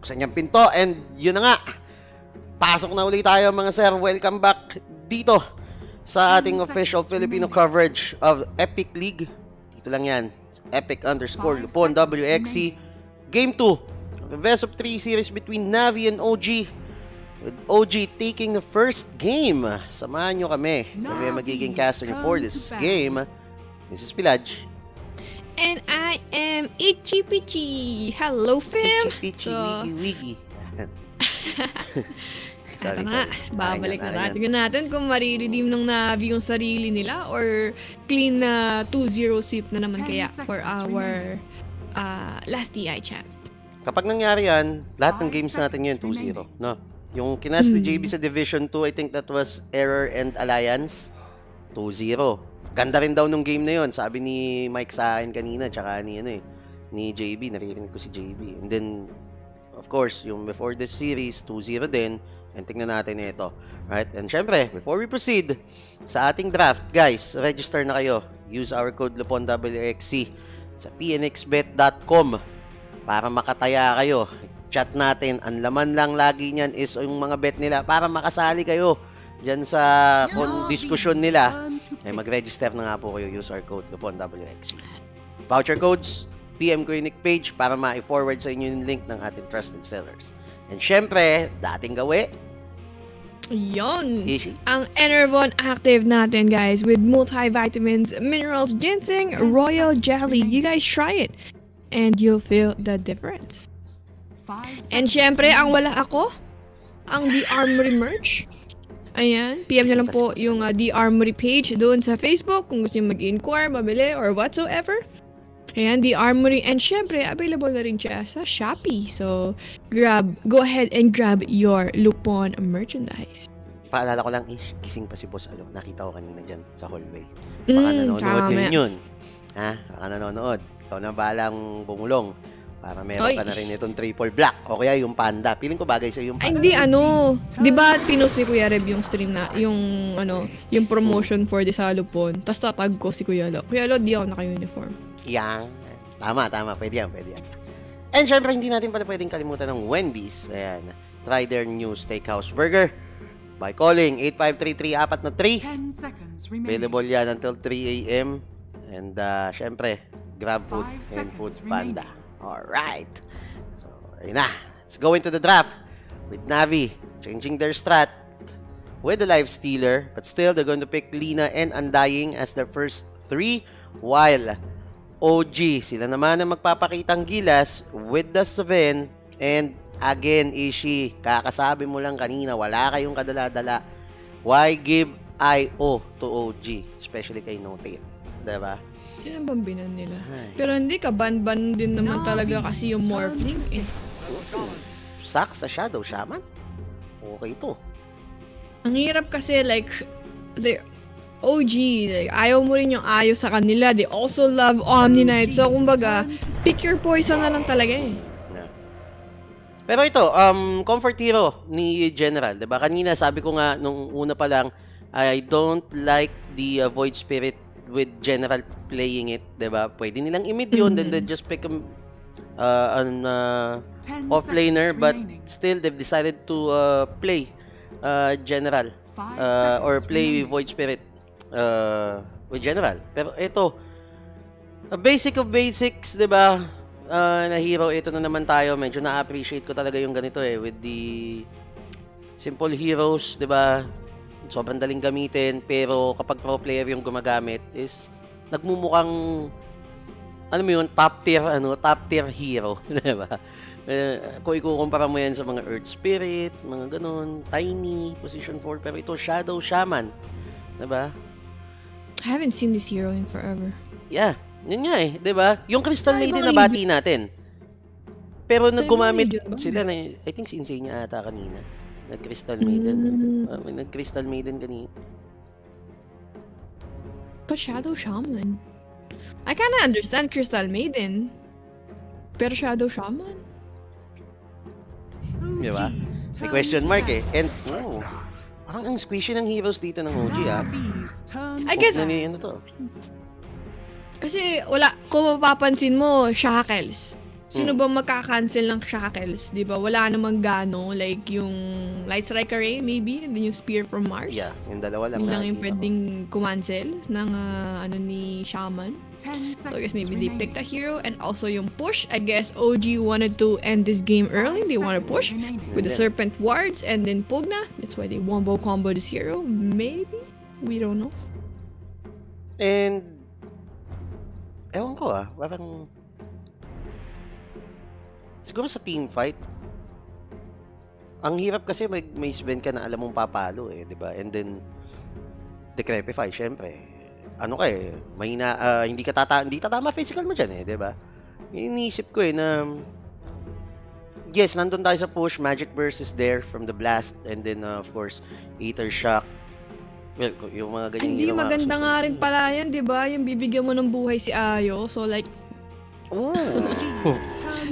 buksan niyang pinto. And yun na nga. Pasok na ulit tayo mga sir. Welcome back dito sa ating official Filipino coverage of Epic League. Dito lang yan. Epic_luponwxc. Game 2. The best of 3 series between Navi and OG. With OG taking the first game. Samahan nyo kami. Kami magiging caster nyo for this game. This is Pilaj. And I am Itchy Pitchy. Hello, fam. Itchy Pitchy, Wiggy Wiggy. Ito nga, babalik na natin. Tingnan natin kung mariredeem ng Navi yung sarili nila or clean na 2-0 sweep na naman kaya for our last TI champ. Kapag nangyari yan, lahat ng games natin yun 2-0. No? Yung kinas ni JB sa Division 2, I think that was Error and Alliance, 2-0. Ganda rin daw nung game na yun. Sabi ni Mike sa akin kanina, tsaka ni JB, naririnig ko si JB. And then, of course, yung before this series, 2-0 din. And tingnan natin ito. Right? And syempre, before we proceed sa ating draft, guys, register na kayo. Use our code luponwxc sa pnxbet.com para makataya kayo. Chat natin. Ang laman lang lagi niyan is yung mga bet nila para makasali kayo dyan sa diskusyon nila. Ay mag-register na nga po kayo. Use our code luponwxc. Voucher codes, PM ko yung nick page para ma-forward sa inyo yung link ng ating trusted sellers. And syempre, dating gawi. Yon. Ang Enervon Active natin, guys, with multivitamins, minerals, ginseng, royal jelly. You guys try it. And you'll feel the difference. And syempre, ang wala ako, ang The Armory merch. Ayan. PM nyo lang po yung The Armory page doon sa Facebook kung gusto nyo mag-inquire, mabili, or whatsoever. Ayan, The Armory. And syempre, available na rin siya sa Shopee. So, go ahead and grab your Lupon merchandise. Paalala ko lang, gising pa si Boss Alo. Nakita ko kanina dyan sa hallway. Baka nanonood din yun. Ha? Baka nanonood. Ikaw na balang bumulong. Para meron ka na rin itong triple black. O kaya yung panda. Piling ko bagay sa yung panda. Ay, hindi Diba, pinost ni Kuya Reb yung stream na, yung promotion for the sa Lupon. Tapos tatag ko si Kuya Lo. Kuya Lo, di ako naka-uniform. Yang. Tama. Pwede yan. And syempre, hindi natin pala pwedeng kalimutan ng Wendy's. Ayan. Try their new steakhouse burger by calling 8533-43. Available yan until 3 a.m. And syempre, grab food and food panda. Alright. So, ayun na. Let's go into the draft with Navi changing their strat with the life stealer. But still, they're going to pick Lina and Undying as their first 3. While OG, sila naman ang magpapakitang gilas with the 7. And again, Ishi, kakasabi mo lang kanina, wala kayong kadala-dala. Why give IO to OG? Especially kay Notate. Diba? Sinabambinan nila. Ay. Pero hindi ka ban-ban din naman talaga kasi yung Morphling eh. Sack sa Shadow Shaman? Okay to. Ang hirap kasi like, the OG, like, ayaw mo rin yung ayaw sa kanila. They also love Omni Knight. So, kumbaga, pick your poison na lang talaga eh. Yeah. Pero ito, comfort hero ni General. Diba? Kanina sabi ko nga, nung una pa lang, I don't like the Void Spirit with General playing it. Diba? Pwede nilang i-mid yun, then they just pick an off-laner, but still, they've decided to play General. Or play Void Spirit with General. Pero ito, basic of basics, diba? Na hero, ito na naman tayo. Medyo na-appreciate ko talaga yung ganito eh. With the simple heroes, diba? Sobrang daling gamitin. Pero kapag pro player yung gumagamit is nagmumukhang ano mo yun, top tier hero. Diba? Kung ikukumpara mo yan sa mga Earth Spirit, mga ganun, Tiny, Position 4. Pero ito, Shadow Shaman. Diba? I haven't seen this hero in forever. Yeah, yun nga eh, 'di ba? Yung Crystal Maiden na bati natin. Pero naggumamit sila na, I think si Insane ata kanina. Nag-Crystal Maiden. Nag-Crystal Maiden kanina. But Shadow Shaman. I kinda understand Crystal Maiden. Pero Shadow Shaman? Di ba? May question mark eh. And, parang ang squishy ng heroes dito ng OG ah. I guess, ano to? kasi wala, kung mapapansin mo, Shackles. sino ba makaka-cancel ng shackles, di ba? Wala namang gano, like yung Light Strike Array, maybe, and then yung Spear from Mars. Yeah, yung dalawa lang. Yun lang yung pwedeng kumancel ng ni Shaman. So I guess maybe they picked a hero, and also yung push. I guess OG wanted to end this game early. They want to push with the Serpent Wards, and then Pugna. That's why they wombo combo this hero. Maybe? We don't know. And ewan ko parang siguro sa team fight, ang hirap kasi may Sven ka na alam mong papalo di ba? And then Decrepify, syempre. Ano ka mahina, hindi tatama physical mo dyan di ba? Iniisip ko na yes, nandun tayo sa push, Magic Burst is there from the blast, and then of course, Aether Shock. Well, yung mga ganyan hindi maganda nga rin pala yan, di ba? Yung bibigyan mo ng buhay si Ayo, so like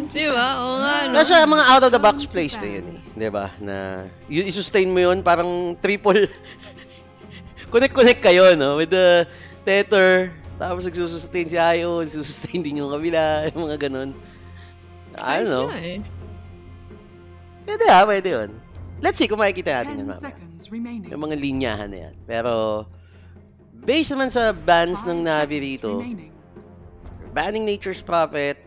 di ba? Oo nga, no? Kasi mga out of the box plays na yun di ba? Na i-sustain mo yun, parang triple connect kayo, no? With the tether, tapos nagsusustain si Ayo, nagsusustain din yung kabila, yung mga ganun. I don't know. Pwede yun. Let's see kung makikita natin yun, yung mga linyahan na yan. Pero based naman sa bans ng Navi rito, banning Nature's Prophet,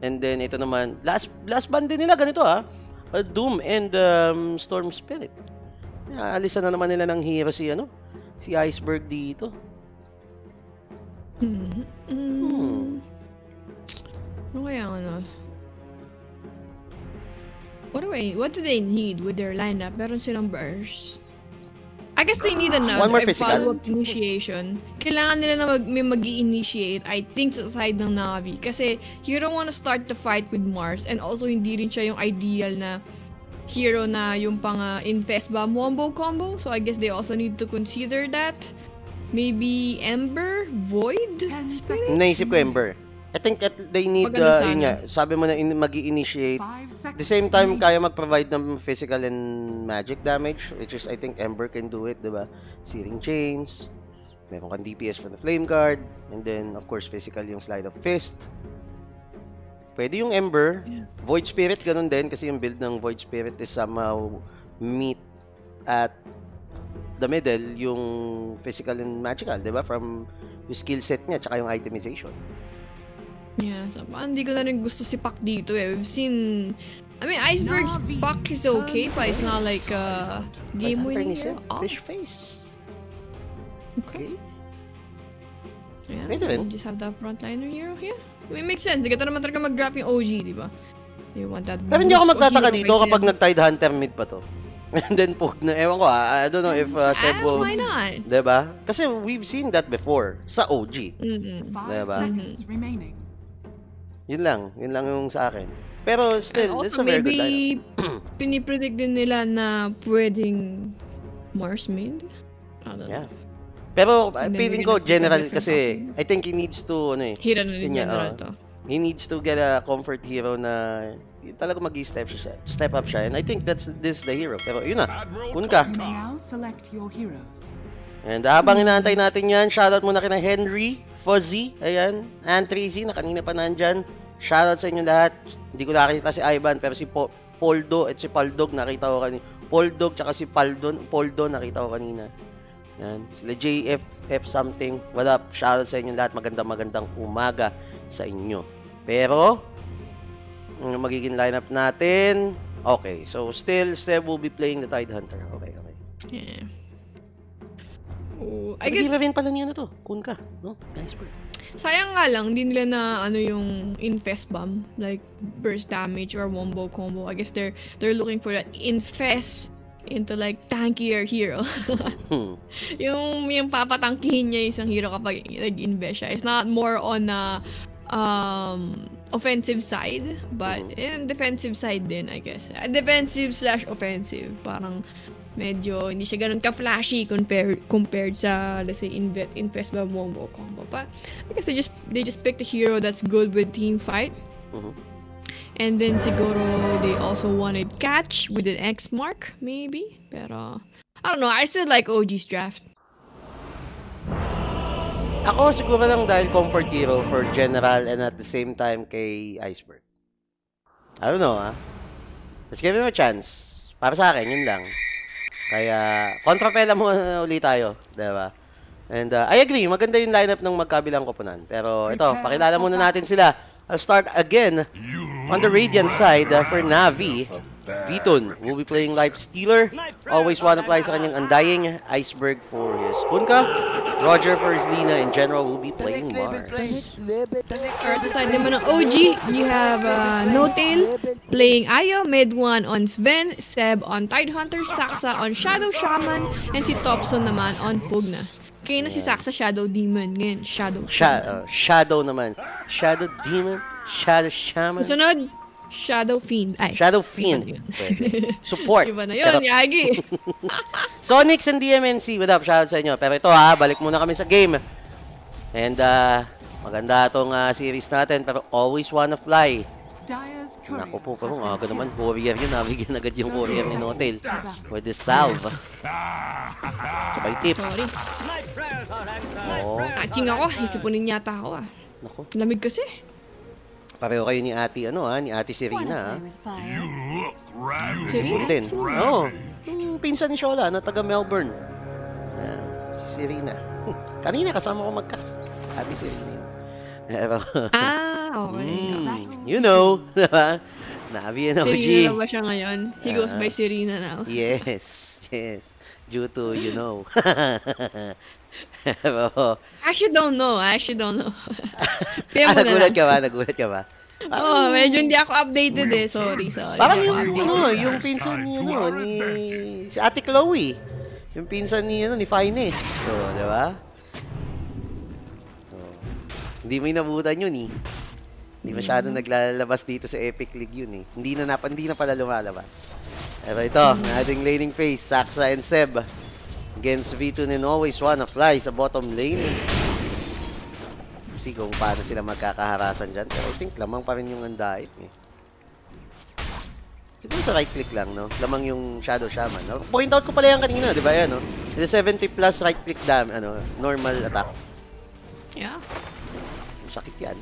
and then ito naman, last ban din nila, ganito Doom and Storm Spirit. Alisan na naman nila ng hero si Iceberg dito. Ano kaya what do they need with their lineup? Meron silang burst. I guess they need one more physical follow-up initiation. Kailangan nila na mag-i-initiate, I think, sa side ng Navi. Kasi you don't wanna start the fight with Mars, and also hindi rin siya yung ideal na hero na yung pang Infest Bomb wombo combo. So I guess they also need to consider that. Maybe Ember? Void? Naisip ko Ember. I think they need, yun nga, sabi mo na mag-i-initiate. The same time, kaya mag-provide ng physical and magic damage, which is, I think, Ember can do it, diba? Searing Chains, meron kang DPS from the Flame Guard, and then, of course, physical yung Slide of Fist. Pwede yung Ember. Void Spirit, ganun din, kasi yung build ng Void Spirit is somehow meet at the middle, yung physical and magical, diba? From yung skill set niya, tsaka yung itemization. Yeah, so hindi ko na rin gusto si Pak dito We've seen, I mean, Iceberg's Pak is okay, but it's not like game winning. Fish face. Okay. Yeah, we just have that frontliner hero here. I mean, makes sense. Di ka naman talaga mag-drop yung OG, di ba? They want that. Pero hindi ako magtataka dito kapag nag-Tide Hunter mid pa to. And then Pugna, ewan ko I don't know if Seb will, why not? Diba? Kasi we've seen that before sa OG. Diba? Yun lang yung sa akin. Pero still, it's a very good lineup. Maybe pinipredict din nila na pwedeng Mars mid. I don't know. Yeah. Pero feeling ko general kasi I think he needs to hero na din general to. He needs to get a comfort hero na talaga mag-step up siya. And I think this is the hero. Pero yun na. Punka. And habang inaantay natin yan, shoutout muna kina Henry, Fuzzy, ayan, Antrazy na kanina pa nandyan. Shoutout sa inyo lahat. Hindi ko nakita si Ivan, pero si Poldo at si Paldog nakita ko kanina. Poldog tsaka si Poldo nakita ko kanina. Yan. Sila JFF something. What up? Shoutout sa inyo lahat. Magandang umaga sa inyo. Pero, ang magiging lineup natin, okay. So, still, Seb will be playing the Tide Hunter. Okay. Yeah. I guess rin pala niya Kunka, no? Iceberg. Sayang nga lang, hindi nila na yung Infest Bomb, like burst damage or wombo combo. I guess they're looking for that Infest into like tankier hero. yung papatangkihin niya isang hero kapag nag-invest siya. It's not more on offensive side, but in defensive side din, I guess. Defensive/offensive. Parang medyo hindi siya ganun ka-flashy compared sa, let's say, Infest Bomb wombo combo. But I guess they just picked a hero that's good with team fight. And then siguro they also wanted catch with an X mark, maybe. Pero I don't know, I still like OG's draft. Ako siguro lang dahil comfort hero for general and at the same time kay Iceberg. I don't know, ha? Let's give him a chance. Para sa akin, yun lang. Kaya, kontrapela mo ulit tayo. Diba? And I agree, maganda yung lineup ng magkabilang koponan. Pero ito, pakilala muna natin sila. I'll start again on the Radiant side for Navi. Vitun will be playing Life Stealer. Always wanna apply sa kanyang Undying. Iceberg for his Kunkka. Roger for his Lina. In general, will be playing Mars. Or the side naman ng OG, you have No-Tail playing Ayo, mid 1 on Sven, Seb on Tidehunter, Saksa on Shadow Shaman, and si Topson naman on Pugna. Kaya na si Saksa Shadow Demon, ngayon Shadow Shaman. Shadow naman. Shadow Demon, Shadow Shaman. Sunod, Shadow Fiend. Ay, Shadow Fiend. Support. Iba na yun, Yagi. Sonics and DMNC, what up? Shoutout sa inyo. Pero ito ha, balik muna kami sa game. And maganda itong series natin, pero always wanna fly. Naku po, pero aga naman, courier yun. Nabigyan agad yung courier ni Notel with the salve. Sabay tip. Sorry. Oh. Catching ako, isipunin yata ako Naku. Lamig kasi. Pareho kayo ni Ate, ni Ate Serena, Serena? din. Oo. Yung pinsan ni Shola na taga Melbourne. Serena. Kanina kasama ko mag-cast. Ate Serena. Okay. You know, diba? Navi and OG. Serena na ba siya ngayon? He goes by Serena now. Yes. Due to, you know. Actually don't know. Nagulat ka ba? Medyo hindi ako updated eh. Sorry. Parang yung pinsan ni, si Ate Chloe. Yung pinsan ni, ni Finest. So, diba? Hindi mo inabutan yun eh. Hindi masyadong naglalabas dito sa Epic League yun eh. Hindi na pala lumalabas. Pero ito, ating laning phase, Saksa and Seb. Against Vitun and always wanna fly sa bottom lane. Kasi kung paano sila magkakaharasan dyan. Pero I think lamang pa rin yung Undying eh. Siguro sa right click lang, no? Lamang yung Shadow Shaman. No? Point out ko pala yan kanina, di ba yan, no? Yung 70 plus right click normal attack. Yeah. Sakit yan.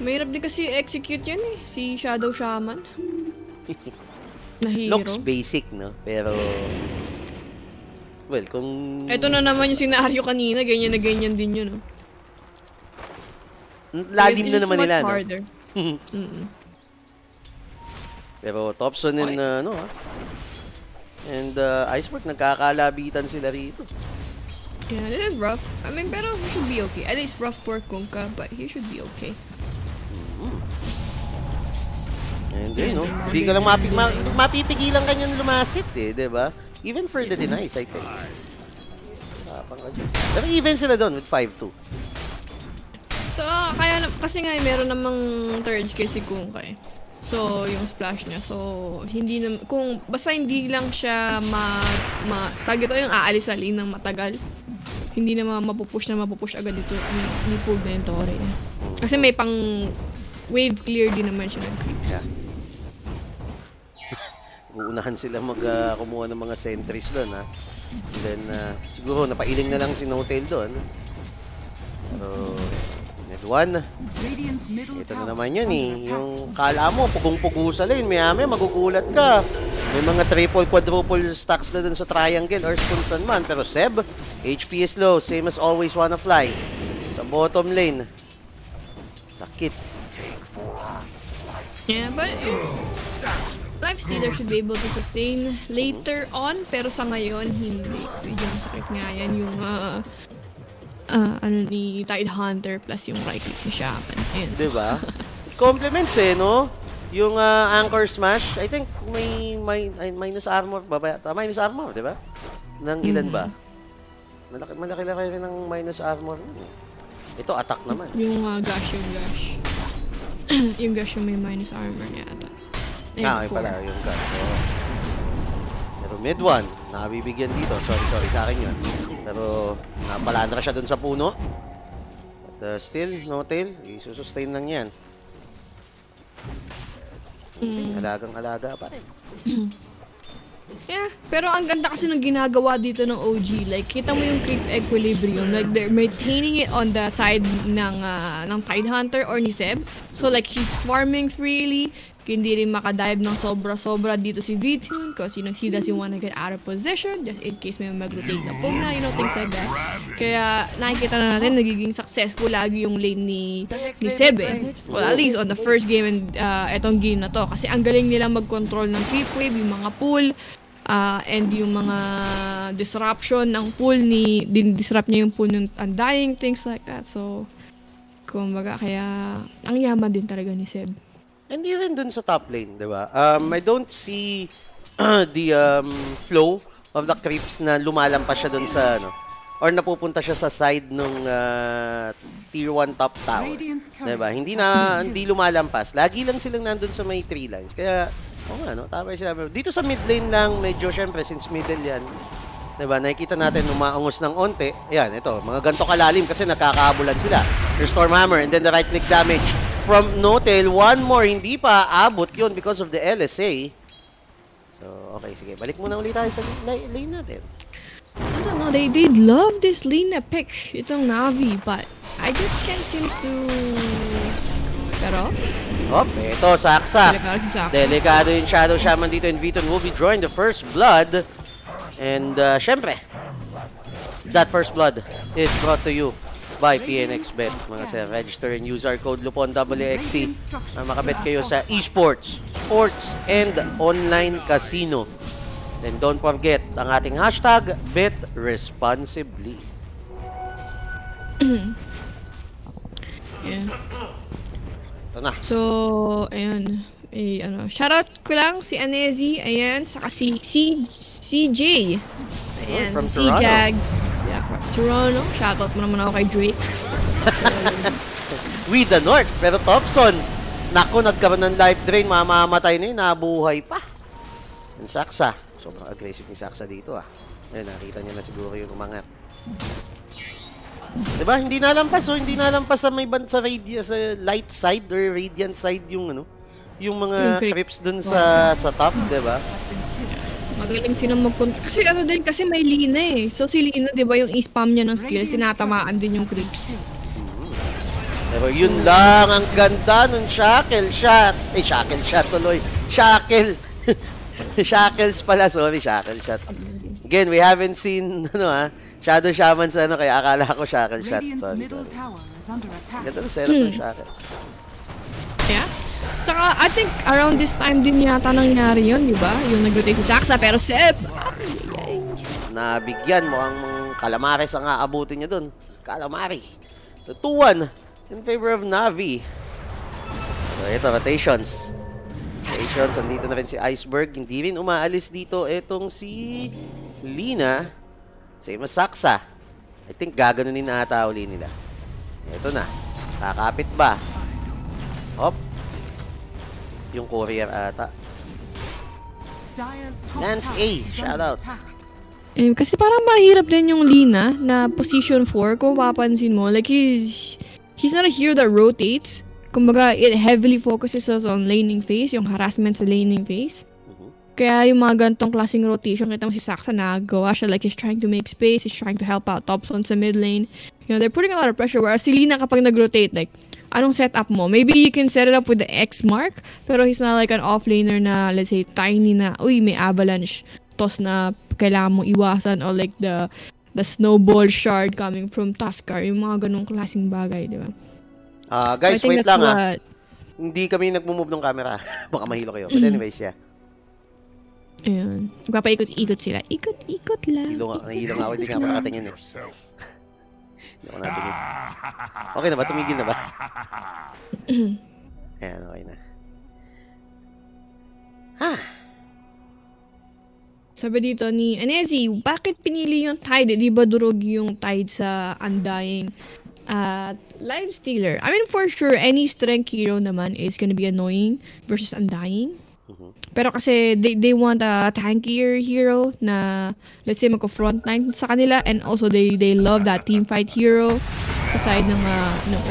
Mahirap din kasi execute yan eh. Si Shadow Shaman. Na hero. Looks basic, no? Pero... Well, kung... Ito na naman yung senaryo kanina. Ganyan na ganyan din yun, no? Lalim na naman nila, no? Harder. Pero Topson and, and Iceberg, nagkakalabitan sila rito. Yeah, this is rough. I mean, pero he should be okay. At least rough for Kunkka, but he should be okay. And hindi ka lang mapipigilan kanyang lumasit eh, di ba? Even for the denies, I think. Pero even sila doon with 5-2. So, kasi nga meron namang third skill si Kunkka eh. So, yung splash niya. So, basta hindi lang siya tag ito yung aalis sa lane ng matagal. Hindi na mapupush agad dito ni Pug na yung Tore. Kasi may pang wave clear din naman siya ng creeps. Yeah. Uunahan sila kumuha ng mga sentries doon, ha. And then, siguro napailing na lang si No-Tail doon. Pero, mid 1. Ito na naman yun eh. Yung kala mo, pugong-pugo sa lane. May magugulat ka. May mga triple, quadruple stacks na dun sa triangle or kung man. Pero Seb, HP is low. Same as always wanna fly. Sa bottom lane. Sakit. Yeah, but Life Stealer should be able to sustain later on. Pero sa ngayon, hindi. Medyo masakit nga yan yung ni Tidehunter plus yung right click ni Shaman. Ayan. Diba? Compliments eh, no? Yung Anchor Smash, I think may minus armor ba? Minus armor, diba? Nang ilan ba? Malaki rin ng minus armor. Ito, attack naman. Yung Gash. Yung Gash yung may minus armor niya ata. Ay pala, yung Gash. Pero mid 1, nakabibigyan dito. Sorry sa akin yun. Pero napalandra siya dun sa puno. But still, No-Tail, isusustain lang yan. Alagang-alaga pa rin. Yeah, pero ang ganda kasi ng ginagawa dito ng OG. Like, kita mo yung creep equilibrium. Like, they're maintaining it on the side ng Tidehunter or ni Zeb. So, like, he's farming freely. Hindi rin makadive ng sobra-sobra dito si V-Tune because, you know, he doesn't want to get out of position just in case may mag-rotate na pugna, you know, things like that. Kaya, nakikita na natin, nagiging successful lagi yung lane ni Zeb, eh. Well, at least on the first game and etong game na to. Kasi ang galing nila mag-control ng creep wave, yung mga pull, and yung mga disruption ng pool disrupt niya yung pool ng undying, things like that. So, kumbaga, kaya, ang yaman din talaga ni Zeb. And even dun sa top lane, di ba? I don't see the flow of the creeps na lumalampas siya dun sa, ano, or napupunta siya sa side nung tier 1 top tower. Di ba? Hindi lumalampas. Lagi lang silang nandun sa may 3 lines. Kaya, no, tama yung sinabi. Dito sa mid lane lang, medyo syempre, since middle yan, diba, nakikita natin umaangos ng onte. Ayan, ito, mga ganito kalalim kasi nakakaabulan sila. Your Stormhammer and then the right click damage from Notel. One more, hindi pa abot yun because of the LSA. So, okay, sige. Balik muna ulit tayo sa lane natin. I don't know, they love this lane na pick, itong Navi, but I just can't seem to... Pero? Ito, saksa. Delikado yung Shadow Shaman dito and Viton will be drawing the first blood. And, syempre, that first blood is brought to you by pnxbet. Mga sir, register and use our code luponwxc. Makabet kayo sa esports, sports, and online casino. Then don't forget ang ating hashtag, bet responsibly. Yeah. Ito na. So, ayan. Shoutout ko lang si Anezi, ayan, saka si CJ. Ayan, from si Jags. Yeah, from Toronto. Shoutout mo naman ako kay Drake. With the North, pero Thompson, naku, nagkaroon ng life drain, mamamatay na yun, nabuhay pa. Ang Saksa, sobrang aggressive ni Saksa dito Ayun, nakita niya na siguro yung umangat. Diba, hindi nalampas, hindi nalampas sa may sa light side or radiant side yung yung mga creeps dun sa top, diba? Magaling sila mag-control. Kasi din, kasi may Lina eh. So si Lina, diba, yung i-spam niya ng skills, tinatamaan din yung creeps. Pero yun lang, ang ganda nun shackle shot. Shackle shot tuloy. Shackle. Shackles pala, sorry, shackle shot. Again, we haven't seen, Shadow Shaman sa kaya akala ko shackle shot. Sorry. Ganda na setup ng shackles. Yeah? Tsaka, I think around this time din yata nangyari yun, di ba? Yung nag-rotate si Saksa, pero Seb! Nabigyan, mukhang Calamares ang aabutin niya dun. Calamari. 2-1 in favor of Navi. So, ito, rotations. Andito na rin si Iceberg. Hindi rin umaalis dito itong si Lina. Same as Saksa. I think gaganunin na ata uli nila. Ito na. Kakapit ba? Hop. Yung courier ata. Nance A, shout out. Kasi parang mahirap din yung Lina na position 4 kung papansin mo. Like, he's not a hero that rotates. Kumbaga, it heavily focuses on laning phase, yung harassment sa laning phase. Kaya yung mga gantong klaseng rotation, kita mo si Saksa nagawa siya. Like, he's trying to make space, he's trying to help out Thompson sa mid lane. You know, they're putting a lot of pressure. Whereas si Lina kapag nag-rotate, like, anong setup mo? Maybe you can set it up with the X mark, pero he's not like an offlaner na, let's say, tiny na, uy, may avalanche toss na kailangan mo iwasan, or like the snowball shard coming from Tuskar, yung mga ganong klaseng bagay, di ba? Guys, wait lang Hindi kami nagmumove ng camera. Baka mahilo kayo. But anyways, yeah. Ayan. Magpapaikot-ikot sila. Ikot-ikot lang. Nahilo nga ako. Hindi nga ako nakatingin Hindi ako nakatingin. Okay na ba? Tumigil na ba? Ayan, okay na. Sabi dito ni Anezi, bakit pinili yung Tide? Di ba durog yung Tide sa Undying Live Stealer? I mean, for sure, any strength hero naman is gonna be annoying versus Undying. Pero kasi they want a tankier hero na, let's say, magko-frontline sa kanila, and also they love that teamfight hero sa side ng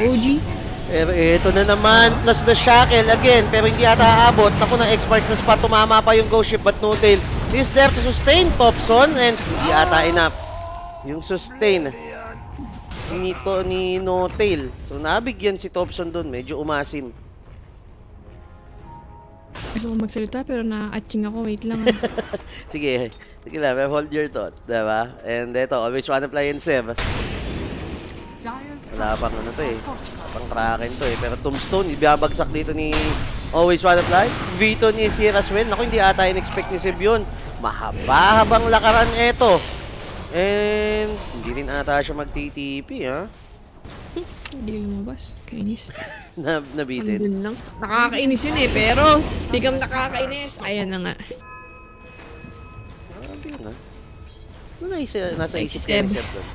OG. Pero ito na naman, plus the shackle again, pero hindi ata aabot. Naku, ng X-Marks na spot, tumama pa yung Ghost Ship, but no tail. He's there to sustain Thompson and hindi ata enough. Yung sustain ni No-Tail. So nabigyan si Thompson doon, medyo umasim. Gusto ko magsalita pero na-atching ako, wait lang. Sige lang, hold your thought, diba? And ito, always wanna play in Sev. Wala pang ano to eh. Pang Kraken to eh. Pero Tombstone, ibabagsak dito ni Always Wanna Fly. Vito ni Sir as well. Naku, hindi ata in-expect ni Seb yun. Mahaba-habang lakaran eto. And hindi rin ata siya mag-TTP, ha? Hindi lumabas. Kainis. Nabitin. Andun lang. Nakakainis yun eh. Pero, bigam nakakainis. Ayan na nga. Grabe yun, ha? Nasa isip niya ni Seb doon.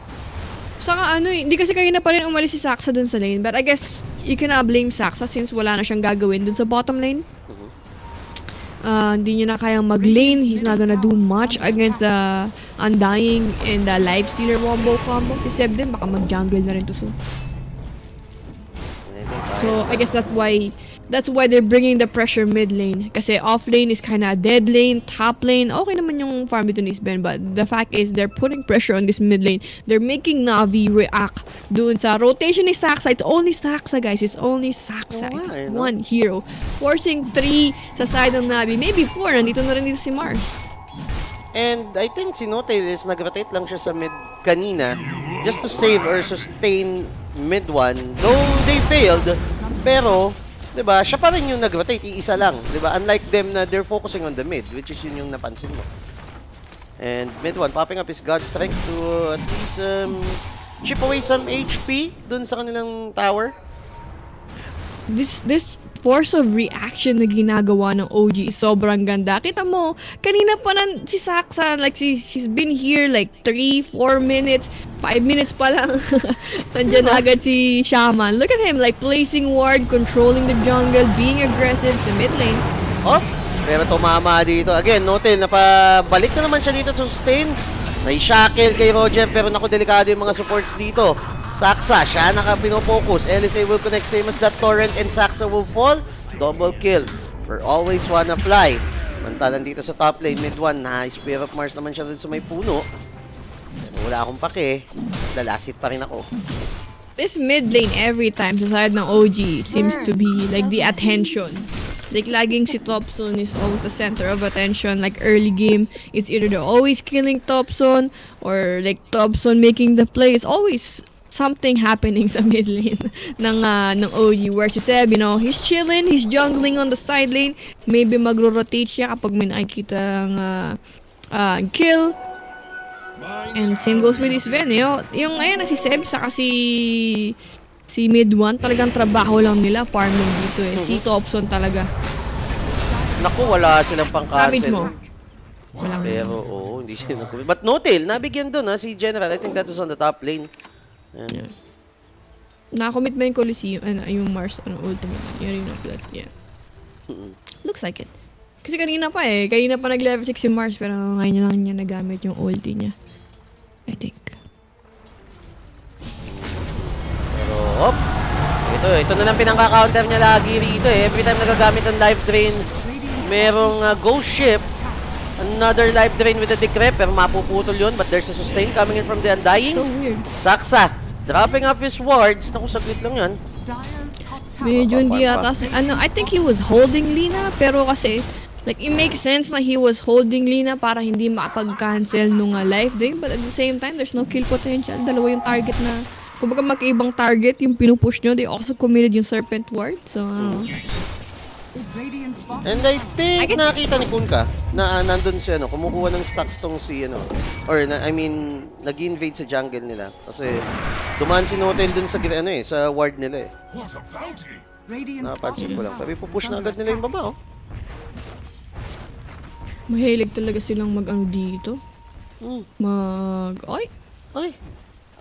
Saka ano eh, hindi kasi kanina pa rin umalis si Saksa dun sa lane. But I guess, you cannot blame Saksa since wala na siyang gagawin dun sa bottom lane. Hindi niya na kayang mag-lane. He's not gonna do much against the Undying and the Life Stealer wombo combo. Si Seb din, baka mag-jungle na rin to soon. So, I guess that's why they're bringing the pressure mid lane. Kasi off lane is kinda dead lane, top lane, okay naman yung farm dito ni Sven, but the fact is they're putting pressure on this mid lane. They're making Navi react doon sa rotation ni Saksa. It's only Saksa, guys. It's only Saksa. It's one hero. Forcing 3 sa side ng Navi. Maybe 4. Nandito na rin dito si Mars. And I think si No-Tail is nag-rotate lang siya sa mid kanina just to save or sustain mid 1. Though they failed, pero 'di ba? Siya pa rin yung nag-rotate, iisa lang, 'di ba? Unlike them na they're focusing on the mid, which is yun yung napansin mo. And mid 1 popping up his God Strength to at least chip away some HP dun sa kanilang tower. This force of reaction na ginagawa ng OG is sobrang ganda. Kita mo, kanina pa si Saksa, like she's been here like 3-4 minutes, 5 minutes pa lang. Nandiyan na agad si Shaman. Look at him, like placing ward, controlling the jungle, being aggressive sa mid lane. Oh, pero tumama dito. Again, No-Tail, napabalik na naman siya dito sa sustain. Nai-shackle kay Roger, pero naku, delikado yung mga supports dito. Saksa, siya naka-pinopokus. LSA will connect same as that torrent and Saksa will fall. Double kill for Always Wanna Fly. Mantalan dito sa top lane, mid 1. Na-Spear of Mars naman siya dun sa may puno. Wala akong pake. Lalasit pa rin ako. This mid lane every time sa side ng OG seems to be like the attention. Like laging si Thompson is always the center of attention. Like early game, it's either they're always killing Thompson or like Thompson making the play. It's always something happening sa mid lane ng OG, where si Seb, you know, he's chilling, he's jungling on the side lane, maybe magro-rotate siya kapag may nakikita kill. And same goes with Sven, yung ayan na si Seb saka si mid 1, talagang trabaho lang nila, farming dito eh. Si Thompson talaga. Naku, wala silang pang-cancel. Savage mo. Pero hindi siya nakuha. But No-Tail, nabigyan doon si General. I think that was on the top lane. Yeah. Nakakommit ba yung Coliseum? Yung Mars, ultimate. Yung ring of blood. Yeah. Looks like it. Kasi kanina pa nag-level 6 si Mars, pero ngayon lang niya nagamit yung ulti niya. I think. Pero, ito na lang pinangka-counter niya lagi rito eh. Every time nagagamit ng life drain, merong ghost ship. Another life drain with a decrep, pero mapuputol yun. But there's a sustain coming in from the Undying. So weird. Saksa, dropping up his wards. Naku, saglit lang yan. Medyo hindi yata. I think he was holding Lina, pero kasi, like, it makes sense na he was holding Lina para hindi makapag-cancel nung life drain. But at the same time, there's no kill potential. Dalawa yung target na, kumbaga magkaibang target yung pinupush nyo. They also committed yung Serpent Ward. So, And I think nakita ni Kunka na nandun siya, kumukuha ng stocks tong si, or nag-invade sa jungle nila. Kasi dumaan si No-Tail dun sa, sa ward nila eh. Napansin ko lang. Sabi, pupush na agad nila yung baba, Mahilig talaga silang mag-ano dito.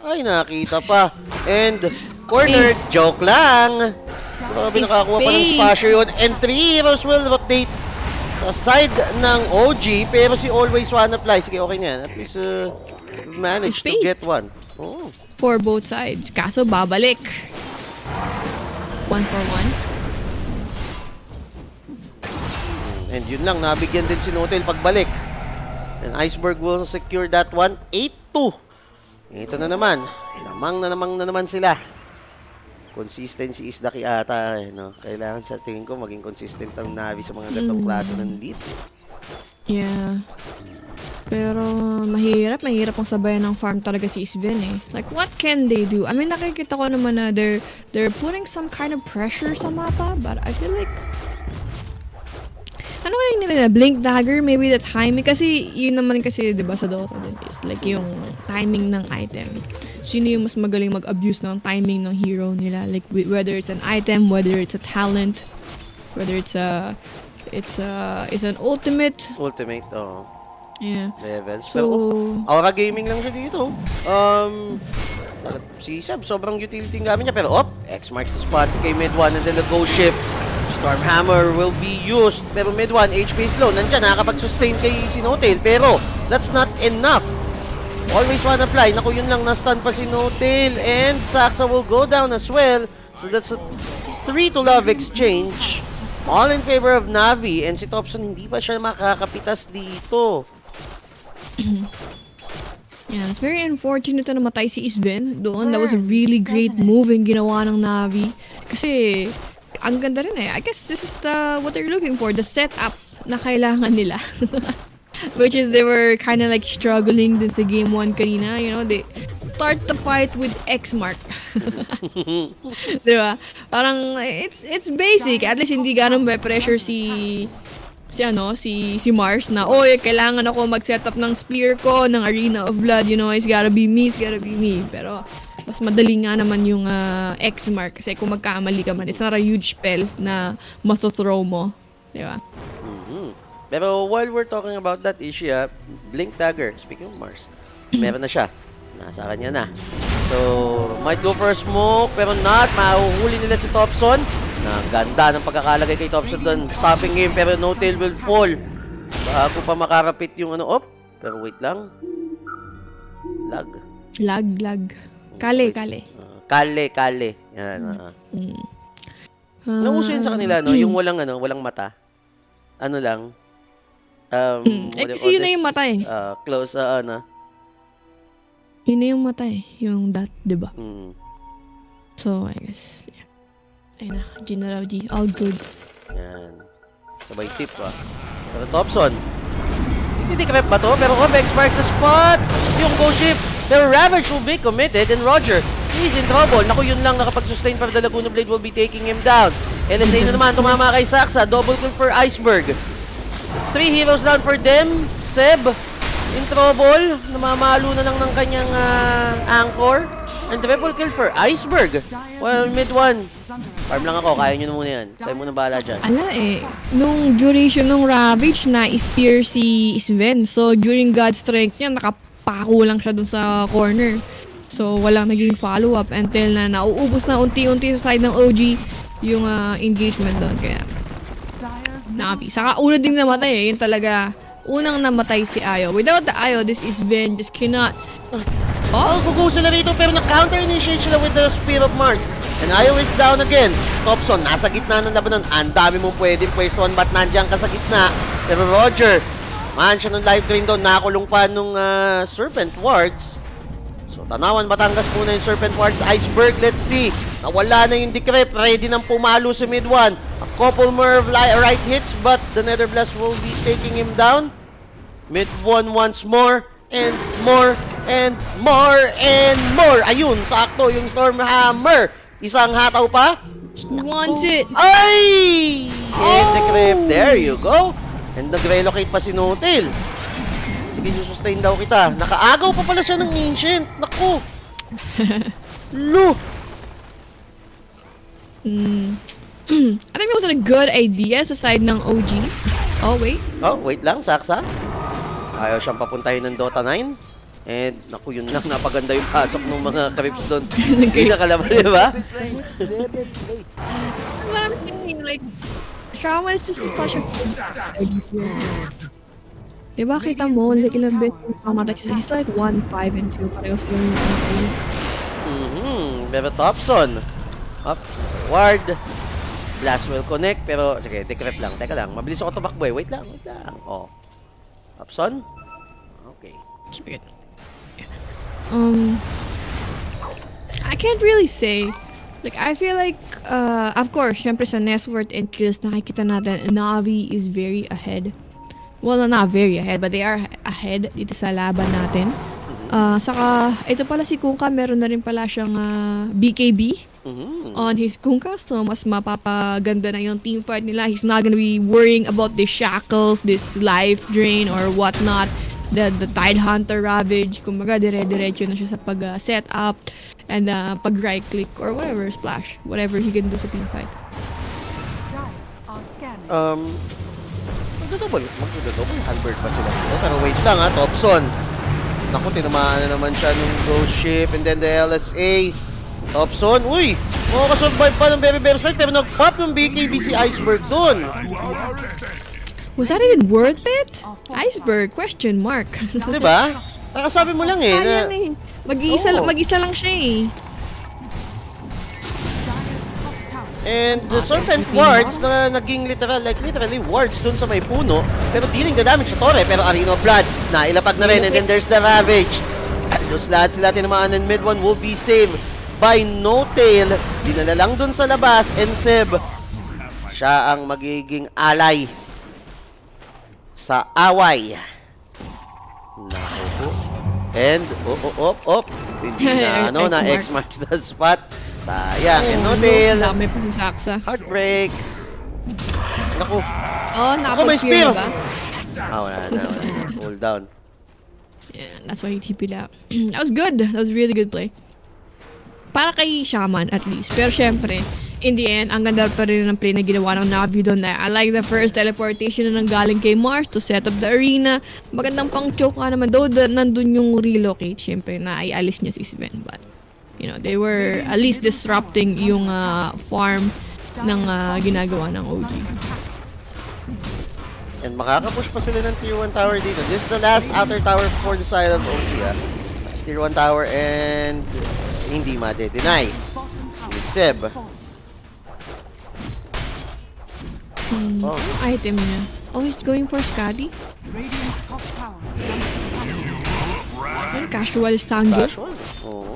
Ay, nakita pa. And cornered, joke lang. Grabe, nakakuha pa ng spasher yun. And 3 heroes will rotate sa side ng OG. Pero si Always Wanna Fly, sige, okay na yan. At least managed to get one. For both sides. Kaso babalik. 1 for 1. And yun lang, nabigyan din si No-Tail pagbalik. And Iceberg will secure that one. 8-2. Ito na naman. Namang na naman sila. Consistency is the key ata. No? Kailangan sa tingin ko maging consistent ang Navi sa mga gatong klase ng lead. Yeah. Pero mahirap pang sabayan ng farm talaga si Sven eh. Like, what can they do? I mean, nakikita ko naman na they're putting some kind of pressure sa mapa, but I feel like ano kaya nila? Blink dagger? Maybe the timing? Kasi yun naman kasi, di ba, sa Dota din is like yung timing ng item. Sino yung mas magaling mag-abuse ng timing ng hero nila? Like, whether it's an item, whether it's a talent, whether it's an ultimate. Ultimate, oh. Yeah. Levels. So, pero Aura Gaming lang siya dito. Si Seb, sobrang utility ng gamit niya. Pero, X marks the spot kay mid 1 and then the ghost ship. Stormhammer will be used. Pero mid 1, HP is low. Nandiyan, nakakapag-sustain kay Sinotail. Pero, that's not enough. Always wanna fly. Naku, yun lang, na-stun pa si Sinotail. And Saxa will go down as well. So, that's a 3-to-love exchange. All in favor of Navi. And si Thompson, hindi pa siya makakapitas dito. Yeah, it's very unfortunate na namatay si Sven doon. That was a really great move yung ginawa ng Navi. Kasi, ang ganda rin eh. I guess this is what they're looking for. The setup na kailangan nila. Which is they were kind of like struggling din sa game 1 kanina. You know, they start the fight with X mark. Diba? Parang, it's basic. At least hindi ganun by pressure si Mars na, kailangan ako mag-setup ng spear ko, ng Arena of Blood, you know, it's gotta be me. Pero, mas madali nga naman yung X mark kasi kung magkamali ka man, it's not a huge spell na mato-throw mo. Di ba? Pero while we're talking about that issue, Blink Dagger, speaking of Mars, meron na siya. Nasa kanya na. So, might go for a smoke, pero not. Mahuhuli nila si Thompson. Ganda ng pagkakalagay kay Thompson doon. Stopping game, pero no tail will fall. Bago pa makarapit yung Pero wait lang. Lag. Kale. Yan. Nauso yun sa kanila, no? Yung walang mata. Ano lang. Kasi yun na yung mata eh. Close, Yun na yung mata eh. Yung dot, diba? So, I guess, yeah. Ayun na, General G. All good. Yan. Sabay tip, Pero Thompson, hindi ka ba to? Pero X marks the spot. Yung ghost ship. Pero Ravage will be committed and Roger, he's in trouble. Naku, yun lang nakapag-sustain para the Laguna Blade will be taking him down. LSA na naman, tumama kay Saxa. Double kill for Iceberg. It's 3 heroes down for them. Seb, in trouble. Namamalo na lang ng kanyang anchor. And triple kill for Iceberg. Well, mid 1. Farm lang ako, kaya nyo na muna yan. Tayo muna bahala dyan. Nung duration ng Ravage na spear si Sven. So, during God's strength niya, nakapako lang siya dun sa corner. So, walang naging follow-up until na nauubos na unti-unti sa side ng OG yung engagement doon. Kaya, Navi. Saka una din namatay Yun talaga, unang namatay si Ayo. Without the Ayo, this Sven just cannot... Gugo sila rito pero na-counter-initiate sila with the Spear of Mars. And Ayo is down again. Thompson, nasa gitna ng labanan. Ang dami mong pwedeng pwestuhan ba't nandiyan ka sa gitna? Pero Roger, siya nung live drain doon. Nakakulong pa nung Serpent Wards. So, Tanawan, Batangas muna yung Serpent Wards. Iceberg, let's see. Nawala na yung Decrep. Ready nang pumalo sa mid 1. A couple more right hits but the Nether Blast will be taking him down. Mid 1 once more. And more. And more. And more. Ayun, sakto yung Stormhammer. Isang hataw pa. Wants it. Ay! And Decrep, there you go. And nag-relocate pa si Notel. Sige, susustain daw kita. Nakaagaw pa pala siya ng Ancient. Naku. Lu. I think it was a good idea sa side ng OG. Oh, wait. Oh, wait lang, Saksa. Ayaw siyang papuntahin ng Dota 9. And, naku, yun lang, napaganda yung pasok ng mga creeps doon. Kita ka naman, di ba? What I'm saying, like, Trauma is just such a good idea. Diba, kita mo, like, ilang bit mamatay siya. He's like 1, 5, and 2. Pareho sila yung Pero Thompson. Upward. Blast will connect, pero, sige, decrep lang. Teka lang, mabilis ako tumakbo eh. Wait lang. Oh. Thompson. Should be good. I can't really say. Like, I feel like, of course, syempre sa net worth and kills, nakikita natin, Navi is very ahead. Well, not very ahead, but they are ahead dito sa laban natin. Saka, ito pala si Kunkka, meron na rin pala siyang BKB on his Kunkka. So, mas mapapaganda na yung teamfight nila. He's not gonna be worrying about the shackles, this life drain, or whatnot. The Tide Hunter Ravage. Kumbaga, dire-diretso na siya sa pag-set up and pag-right click or whatever, splash. Whatever he can do sa teamfight. Magdodouble halberd pa sila dito. Pero wait lang ha, Thompson. Naku, tinamaan na naman siya nung ghost ship and then the LSA. Thompson, uy! Makakasurvive pa ng very slide pero nag-pop yung BKB si Iceberg dun. Was that even worth it? Iceberg? Question mark. Diba? Nakasabi mo lang eh. Na... Mag-isa lang siya eh. And the Serpent wards na naging literally wards dun sa may puno. Pero di rin dadamage sa Torre. Pero Arena of Blood, nailapag na rin. And then there's the Ravage. Los lahat sila tinamaan and mid one will be saved by No Tail. Dinala lang dun sa labas. And Seb, siya ang magiging alay sa away. Naku. And, hindi na, na X-Marks the spot. Sayang, and No Tail. Dami pa si Saksa. Heartbreak. Naku. May spear ba? Wala na. Hold down. Yeah, that's why he TP'd out. That was good. That was really good play. Para kay Shaman, at least. Pero syempre, in the end, ang ganda pa rin ng play na ginawa ng Navi doon. I like the first teleportation na nanggaling kay Mars to set up the arena. Magandang pang choke nga naman. Though nandun yung relocate, syempre, na ialis niya si Sven. But, you know, they were at least disrupting yung farm ng ginagawa ng OG. And makakapush pa sila ng tier 1 tower dito. This is the last outer tower for the side of OG. It's tier 1 tower and hindi ma-deny. Seb. Item niya. Oh, he's going for Scotty? Casual stango. Casual? Oo.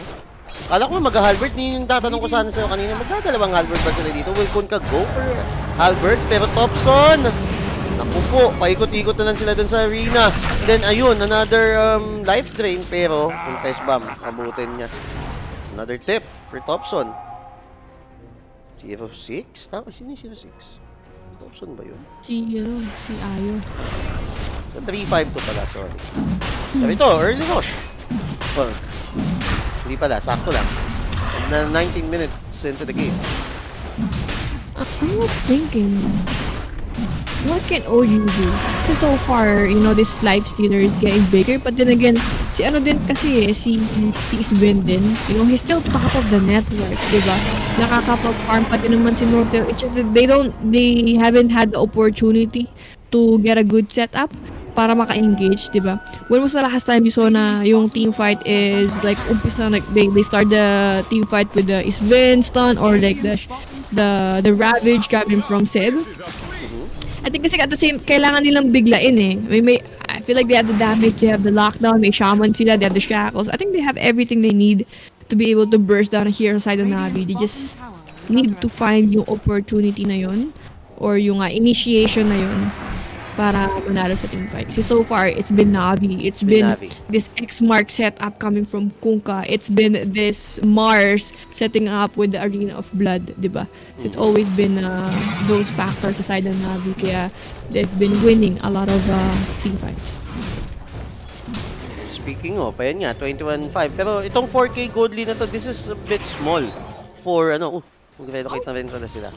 Kala ko mag-halberd. Yung tatanong ko sana sa'yo kanina, magdadalawang halberd ba sila dito? Will Kunkka go for halberd? Pero Thompson! Naku po, paikot-ikot na lang sila dun sa arena. Then ayun, another life drain. Pero, yung face bomb, abutin niya. Another tip for Thompson. 06? Tama, sino yung 06? Thompson ba yun? Si Ayo. 3-5 to pala, sorry. Sabi ito, early rush. Well, hindi pala, sakto lang. Na 19 minutes into the game. I'm thinking, what can OG do? Kasi so far, you know, this life stealer is getting bigger. But then again, si Sven din. You know, he's still top of the network, diba? Nakakapag-farm pa din naman si Nortel. It's just that they haven't had the opportunity to get a good setup para maka-engage, diba? When was the last time you saw na yung team fight is like umpisa, like they start the team fight with the Sven stun or like the Ravage coming from Seb? I think kasi at the same, kailangan nilang biglain eh. I feel like they have the damage, they have the lockdown, may shaman sila, they have the shackles. I think they have everything they need to be able to burst down here side of Navi. They just need to find yung opportunity na yun or yung initiation na yun para manalo sa teamfight. Kasi so far, it's been Navi. It's been this X-Mark setup coming from Kunkka. It's been this Mars setting up with the Arena of Blood, diba? So it's always been those factors aside ng Navi. Kaya they've been winning a lot of teamfights. Speaking of, ayan nga, 21-5. Pero itong 4K gold lead na to, this is a bit small for, mag-relocate na rin pala sila.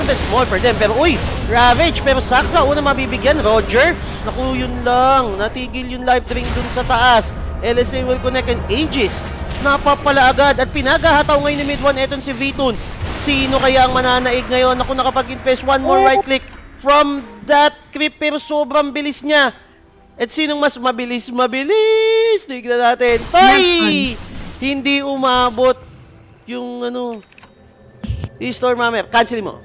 Bit small for them, pero uy, Ravage, pero Saksa, una mabibigyan, Roger. Naku, yun lang, natigil yung live drain dun sa taas. LSA will connect and Aegis. Napapala agad at pinagahataw ngayon ni mid-1 eton si Vitun. Sino kaya ang mananaig ngayon? Naku, nakapag-invest one more right click from that creep, pero sobrang bilis niya. At sinong mas mabilis? Tignan natin. Story! Hindi umabot yung I-store mamaya. Cancel mo.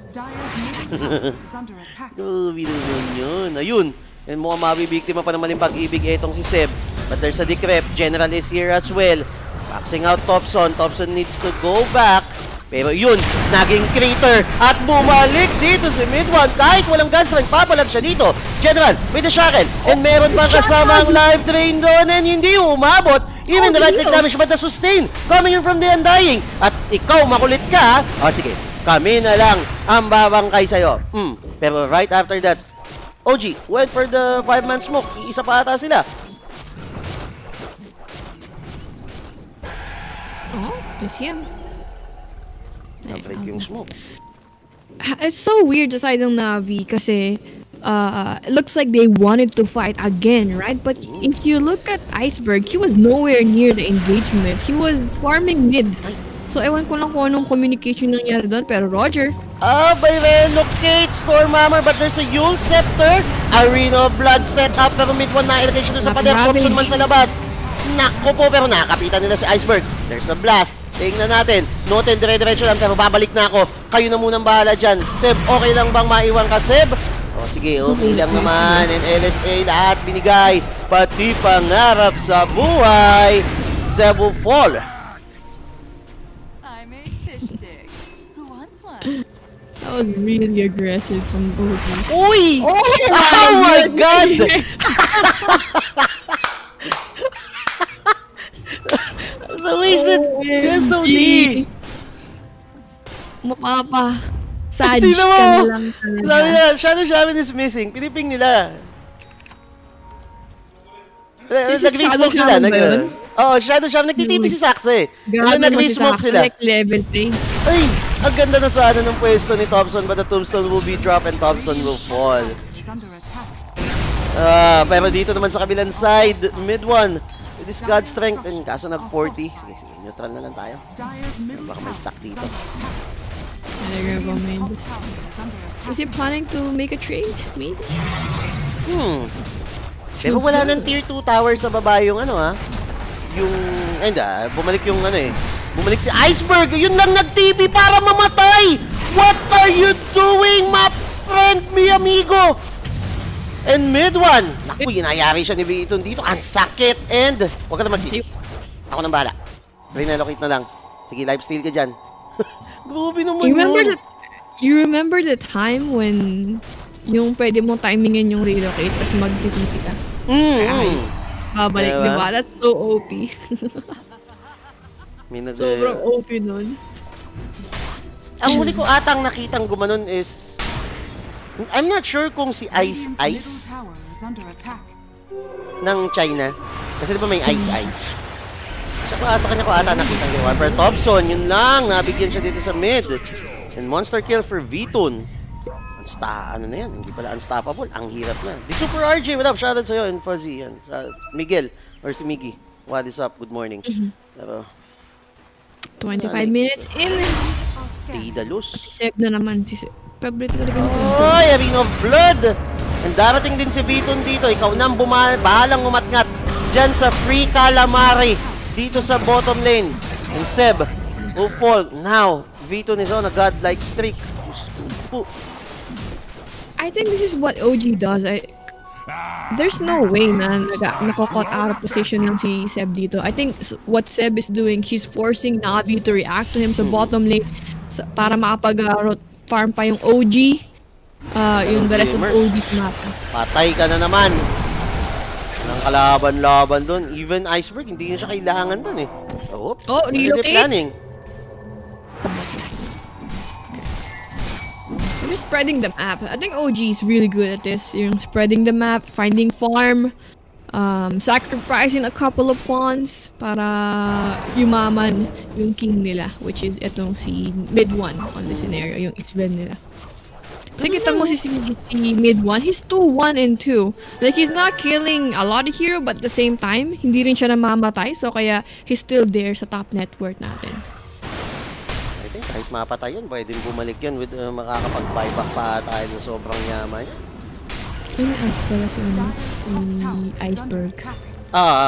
Grabe naman yun. Ayun. And mukhang mabibiktima pa naman yung pag-ibig etong si Seb. But there's a decrep. General is here as well. Boxing out Thompson. Thompson needs to go back. Pero yun, naging crater. At bumalik dito si Mid-1. Kahit walang guns, nagpapalag siya dito. General with the shackle. And meron pang kasama ang live drain doon. And hindi umabot. Even the right click damage but the sustain. Coming in from the Undying. At ikaw, makulit ka. O sige, kami na lang ang babangkay sa'yo. Pero right after that, OG went for the 5-man smoke. Isa pa ata sila. Oh, it's him. Na-break yung smoke. It's so weird sa side ng Navi kasi it looks like they wanted to fight again, right? But if you look at Iceberg, he was nowhere near the engagement. He was farming mid. So, ewan ko lang kung anong communication nangyari doon. Pero Roger. By relocate Stormhammer, but there's a Yule Scepter. Arena of Blood set up. Pero Mid-1 na ilagay siya doon sa pader. Thompson man sa labas. Nako po, pero nakapitan nila si Iceberg. There's a blast. Tingnan natin. Noted, dire-diretso lang. Pero babalik na ako. Kayo na munang bahala dyan. Seb, okay lang bang maiwan ka, Seb? O sige, okay lang naman. And LSA, lahat binigay. Pati pangarap sa buhay. Seb will fall. That was really aggressive from both. Uy! Oh my God! So wasted. That's so deep. Mapapa. Saj ka na lang talaga. Sabi na, Shadow Shaman is missing. Piniping nila. Nag-re-smoke sila. Oo, Shadow Shaman. Nagtitipi si Saxe. Nag-re-smoke sila. Like level 3. Ay! Ang ganda na sana ng pwesto ni Thompson, but the tombstone will be dropped and Thompson will fall. Pero dito naman sa kabilang side, Mid-1 with his God strength, and kaso nag-40. Sige, neutral na lang tayo. Baka may stack dito. Is he planning to make a trade? Maybe? Pero wala ng tier 2 tower sa baba yung yung, bumalik yung bumalik si Iceberg. Yun lang nag-TP para mamatay. What are you doing, my friend, mi amigo? And Mid-1. Naku, inayari siya ni Viton dito. Ang sakit. And, huwag ka na mag-TP. Ako nang bahala. Relocate na lang. Sige, live steal ka dyan. Grabe naman yun. You remember the time when yung pwede mo timingin yung relocate tapos mag-TP ka? Babalik, diba? That's so OP. Sobrang OP nun. Ang huli ko atang nakitang gumanon is I'm not sure kung si Ice ng China. Kasi diba may Ice. Sa kanya ko ata nakitang ginawa. Pero Thompson, yun lang. Nabigyan siya dito sa mid. And monster kill for Viton. Ano na yan? Hindi pala unstoppable. Ang hirap na. The Super RJ, what up? Shoutout sa'yo and Fuzzy. Yan. Miguel or si Miggy. What is up? Good morning. Pero 25 minutes in. Daedalus. Seb na naman. Favorite talaga ni Viton. Oy, Arena of Blood. And darating din si Viton dito. Ikaw nang bahalang umatngat dyan sa free calamari dito sa bottom lane. And Seb will fall. Now, Viton is on a godlike streak. I think this is what OG does. There's no way na nako-caught out of position yung si Seb dito. I think what Seb is doing, he's forcing Navi to react to him sa bottom lane para makapag-farm pa yung OG. Yung the rest of OG's map. Patay ka na naman. Nang kalaban-laban doon. Even Iceberg, hindi niya siya kailangan doon eh. Relocate? Planning. We're just spreading the map. I think OG is really good at this. Yung spreading the map, finding farm, sacrificing a couple of pawns para yumaman yung king nila, which is etong si Mid-1 on this scenario, yung Sven nila. Kasi kita mo si Mid-1, he's 2-1 and 2. Like, he's not killing a lot of hero, but at the same time, hindi rin siya namamatay. So, kaya he's still there sa top net worth natin. Kahit mapatay yan, pwede bumalik yan with makakapag-buyback pa tayo na sobrang yaman. Ano ads pala si Iceberg?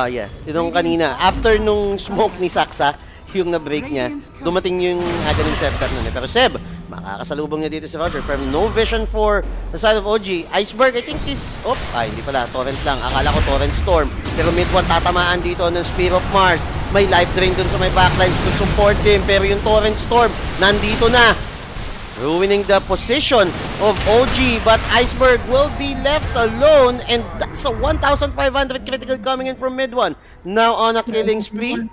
Yeah. Yung kanina, after nung smoke ni Saksa, yung na-break niya, dumating yung Aghanim Scepter nun. Pero Seb, Makakasalubong niya dito si Roger. Pero no vision for the side of OG. Iceberg, I think is... Oh, ay, hindi pala. Torrent lang. Akala ko Torrent Storm. Pero mid 1 tatamaan dito ng Spear of Mars. May life drain dun sa may backlines to support him. Pero yung Torrent Storm, nandito na. Ruining the position of OG. But Iceberg will be left alone. And that's a 1,500 critical coming in from mid 1. Now on a killing spree.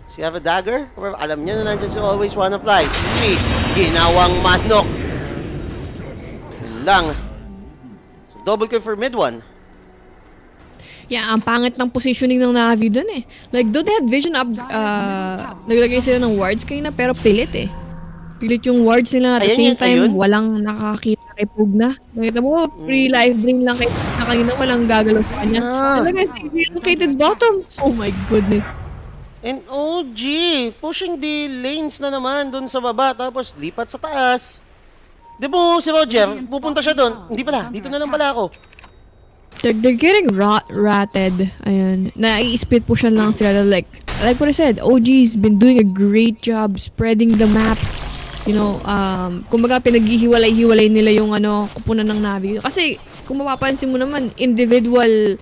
Does he have a dagger? Or alam niya na nandiyan si Always Wanna Fly. Hindi. Ginawang manok. Yun lang. So, double kill for mid 1. Yeah, ang pangit ng positioning ng Navi dun eh. Like, do they have vision up? Naglagay sila ng wards kanina pero pilit eh. Pilit yung wards nila at the same time, walang nakakita kay Pugna. Nakita mo, free life drain lang kay Pugna kanina, walang gagalaw sa kanya. Talaga, relocated bottom. Oh my goodness. And OG, pushing the lanes na naman dun sa baba, tapos lipat sa taas. Di ba si Roger, pupunta siya dun. Hindi pala, dito na lang pala ako. They're getting ratted. Ayan. Nai-split push lang sila. Like what I said, OG's been doing a great job spreading the map. You know, kumbaga pinaghihiwalay-hiwalay nila yung kupunan ng Navi. Kasi kung mapapansin mo naman, individual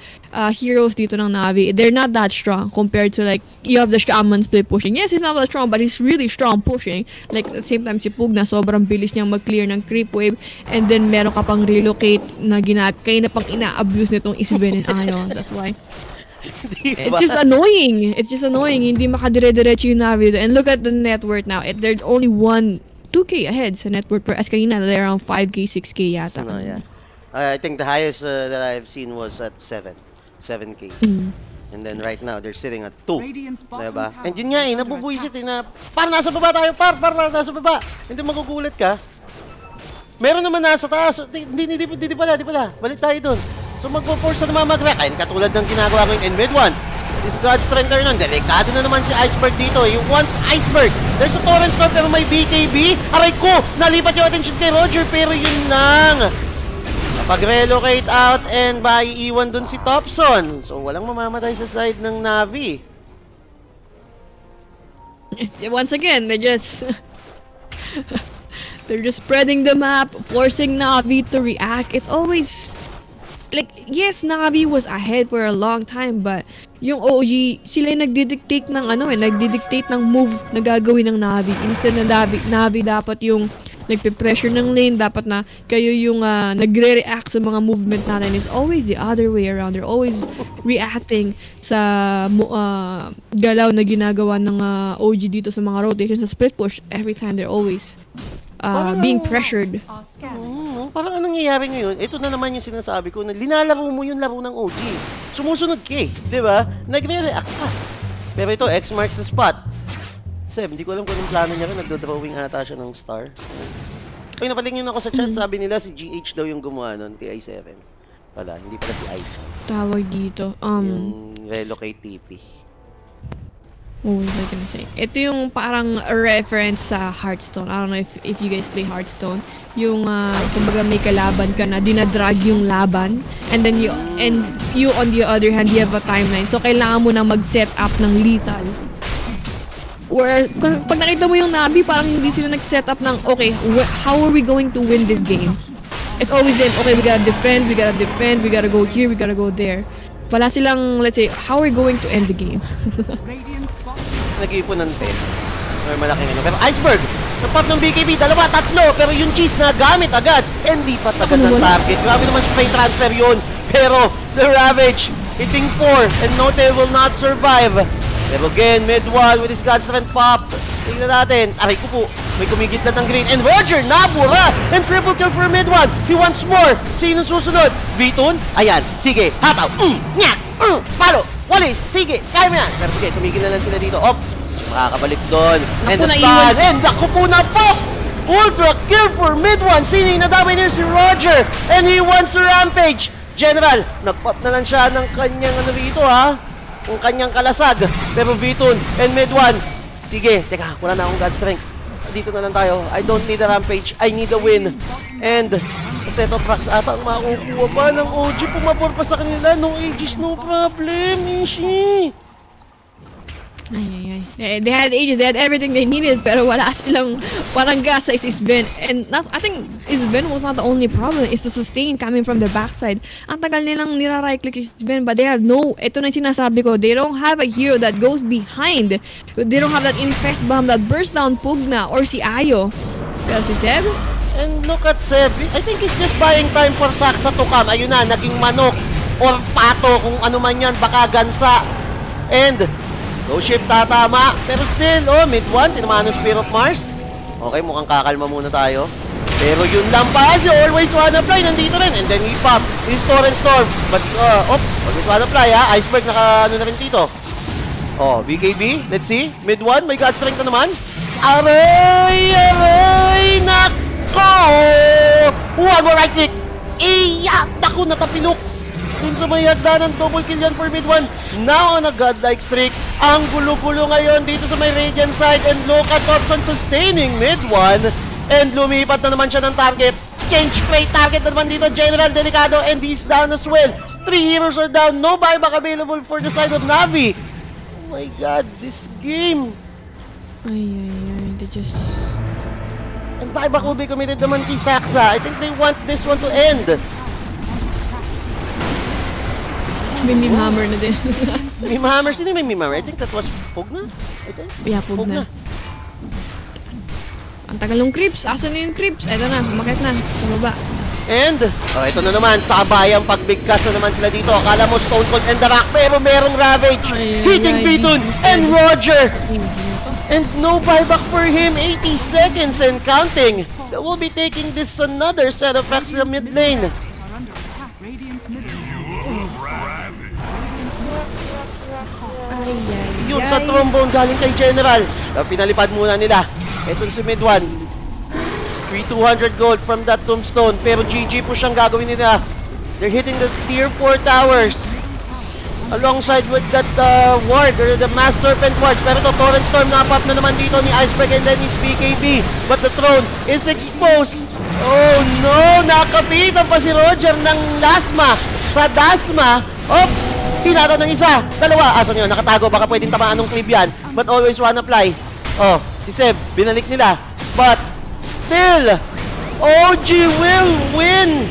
heroes dito ng Navi, they're not that strong compared to like, you have the Shaman split pushing. Yes, he's not that strong, but he's really strong pushing. Like, at the same time, si Pugna, sobrang bilis niyang mag-clear ng creep wave, and then meron ka pang relocate na kaya na pang ina-abuse nitong Isabel and Ion. That's why. It's just annoying. It's just annoying. Hindi makadire-diretso yung Navi. And look at the net worth now. There's only 2K ahead sa net worth per as kanina. They're around 5K, 6K yata. No, yeah. I think the highest that I've seen was at 7K. And then right now, they're sitting at 2. Diba? And yun nga nabubuisit na, nasa baba tayo, nasa baba. Hindi magugulat ka. Meron naman nasa taas. Hindi pala. Balik tayo dun. So magpo-force na naman mag-wreck. Katulad ng ginagawa ko in mid 1. This God's Strength nun. Delikado na naman si Iceberg dito. He wants Iceberg. There's a Torrent Storm pero may BKB. Aray ko! Nalipat yung attention kay Roger pero yun lang. Pag-relocate out and iiwan dun si Thompson. So walang mamamatay sa side ng Navi. Once again, they're just spreading the map, forcing Navi to react. It's always like, yes, Navi was ahead for a long time, but yung OG, sila yung nagdidictate ng nagdidictate ng move na gagawin ng Navi. Instead na Navi dapat yung nagpe-pressure ng lane, dapat na kayo yung nagre-react sa mga movement natin. It's always the other way around. They're always reacting sa galaw na ginagawa ng OG dito sa mga rotations sa split push. Every time they're always being pressured. Parang anong nangyayari ngayon? Ito na naman yung sinasabi ko na linalaro mo yung laro ng OG. Sumusunod ka eh, di ba? Nagre-react ka. Pero ito, X marks the spot. Seb, hindi ko alam kung anong plano niya rin. Nagdo-drawing ata siya ng star. Uy, napatingin ako sa chat. Sabi nila si GH daw yung gumawa nun kay i7. Wala, hindi pala si Ice. Tawag dito. Yung relocate TP. What was I gonna say? Ito yung parang reference sa Hearthstone. I don't know if you guys play Hearthstone. Yung kumbaga may kalaban ka na dinadrag yung laban, and then you on the other hand, you have a timeline. So kailangan mo na mag-set up ng lethal. Where pag nakita mo yung Navi, parang hindi sila nag-set up ng okay, how are we going to win this game? It's always them, okay, we gotta defend, we gotta go here, we gotta go there. Wala silang, let's say, how are we going to end the game? Nag-iipon ng 10. Or malaking ano. Pero Iceberg, nag-pop ng BKB, 2, 3. Pero yung cheese na gamit agad. And di pa agad ng target. Grabe naman spray transfer yun. Pero the Ravage, hitting 4. And Note will not survive. Pero again, mid-wall with his God's Strength pop. Tingnan natin. Aray ko po. May kumigitlat ng green. And Roger, nabura! And triple kill for mid-one. He wants more. Sino susunod? Vitun? Ayan. Sige. Hataw. Nyak! Palo! Walis! Sige! Kaya mo yan! Pero sige, tumigil na lang sila dito. Off! Makakabalik doon. And the stun! And naku po na pop! Ultra kill for mid-one! Sino yung nadamay niya si Roger? And he wants a rampage! General, nag-pop na lang siya ng kanyang ano rito ha? Yung kanyang kalasag. Pero Vitun and mid-one. Sige, teka, wala na akong God Strength. Dito na lang tayo. I don't need a rampage. I need a win. And set of racks ata ang makukuha pa ng OG. Pumapor pa sa kanila. No ages, no problem. Ishi. They had ages, they had everything they needed, pero wala silang parang gas sa Isben. And I think Isben was not the only problem. It's the sustain coming from the backside. Ang tagal nilang nira-right-click Isben, but they have ito na sinasabi ko, they don't have a hero that goes behind. They don't have that infest bomb that bursts down Pugna or si Ayo. Pero si Seb? And look at Seb, I think he's just buying time for Saksa to come. Ayun na, naging manok or pato, kung ano man yan, baka gansa. And go ship tatama. Pero still, mid 1, tinamaan ng Spear of Mars. Okay, mukhang kakalma muna tayo. Pero yun lang pa, si Always Wanna Fly nandito rin. And then i-pop, yung Torrent Storm. But, Always Wanna Fly ha. Iceberg naka ano na rin dito. BKB, let's see. Mid 1, may God Strength na naman. Aray! Nako! One more right click. Naku, natapilok. Dun sa may hagdanan, double kill yan for mid 1. Now on a godlike streak. Ang gulo-gulo ngayon dito sa may Radiant side. And look at Thompson sustaining mid 1. And lumipat na naman siya ng target. Change play target na naman dito. General Delicado. And he's down as well. 3 heroes are down. No buyback available for the side of Navi. Oh my god, this game. They just... And buyback will be committed naman kay Saksa. I think they want this one to end. May meme hammer na din. Meme hammer? Sino may meme hammer? I think that was Pugna? Yeah, Pugna. Ang tagal ng creeps. Asan na yung creeps? Eto na, umakit na. Sa baba. And, ito na naman. Sabayang pagbigkas na naman sila dito. Akala mo Stone Cold and the Rock, pero merong Ravage. Hitting Vitun and Roger. And no buyback for him. 80 seconds and counting. They will be taking this another set of packs in the mid lane. Yun sa trombone galing kay General. Pinalipad muna nila. Ito si mid 1. 3,200 gold from that tombstone. Pero GG po siyang gagawin nila. They're hitting the tier 4 towers. Alongside with that ward or the Mass Serpent wards. Pero ito, Torrent Storm na-pop na naman dito ni Iceberg and then his BKB. But the throne is exposed. Oh no! Nakapitan pa si Roger ng Lasma sa Dasma. Pinataw ng isa. Dalawa. Asan yun? Nakatago. Baka pwedeng tamaan ng clip yan. But Always Wanna Fly. Si Seb. Binalik nila. But still, OG will win.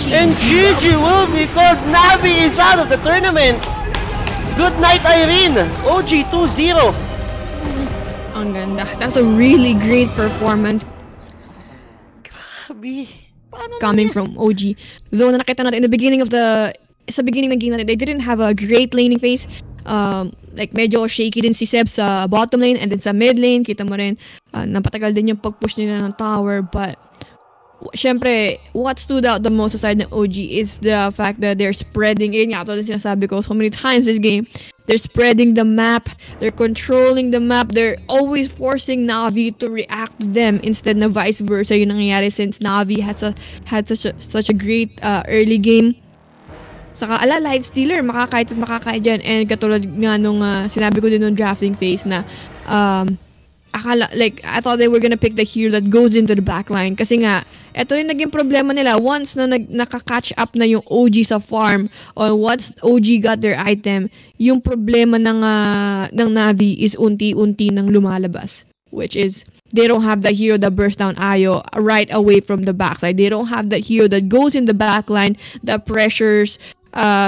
And GG will be called. Navi is out of the tournament. Good night, Irene. OG 2-0. Ang ganda. That's a really great performance. Grabe. Coming from OG. Though na nakita natin in the beginning of sa beginning ng game natin, they didn't have a great laning phase. Like medyo shaky din si Seb sa bottom lane and then sa mid lane, kita mo rin, napatagal din yung pag-push nila ng tower. But, syempre, what stood out the most aside ng OG is the fact that they're spreading, yun nga, ito din sinasabi ko so many times this game, they're spreading the map, they're controlling the map, they're always forcing Navi to react to them instead na vice versa yung nangyayari since Navi had such a great early game. Saka live stealer, makakait at makakait dyan. And katulad nga nung sinabi ko din nung drafting phase na I thought they were gonna pick the hero that goes into the backline. Kasi nga, eto rin naging problema nila. Once na nakaka-catch up na yung OG sa farm or once OG got their item, yung problema ng Navi is unti-unti nang lumalabas. Which is, they don't have the hero that bursts down Ayo right away from the backside. They don't have that hero that goes in the backline that pressures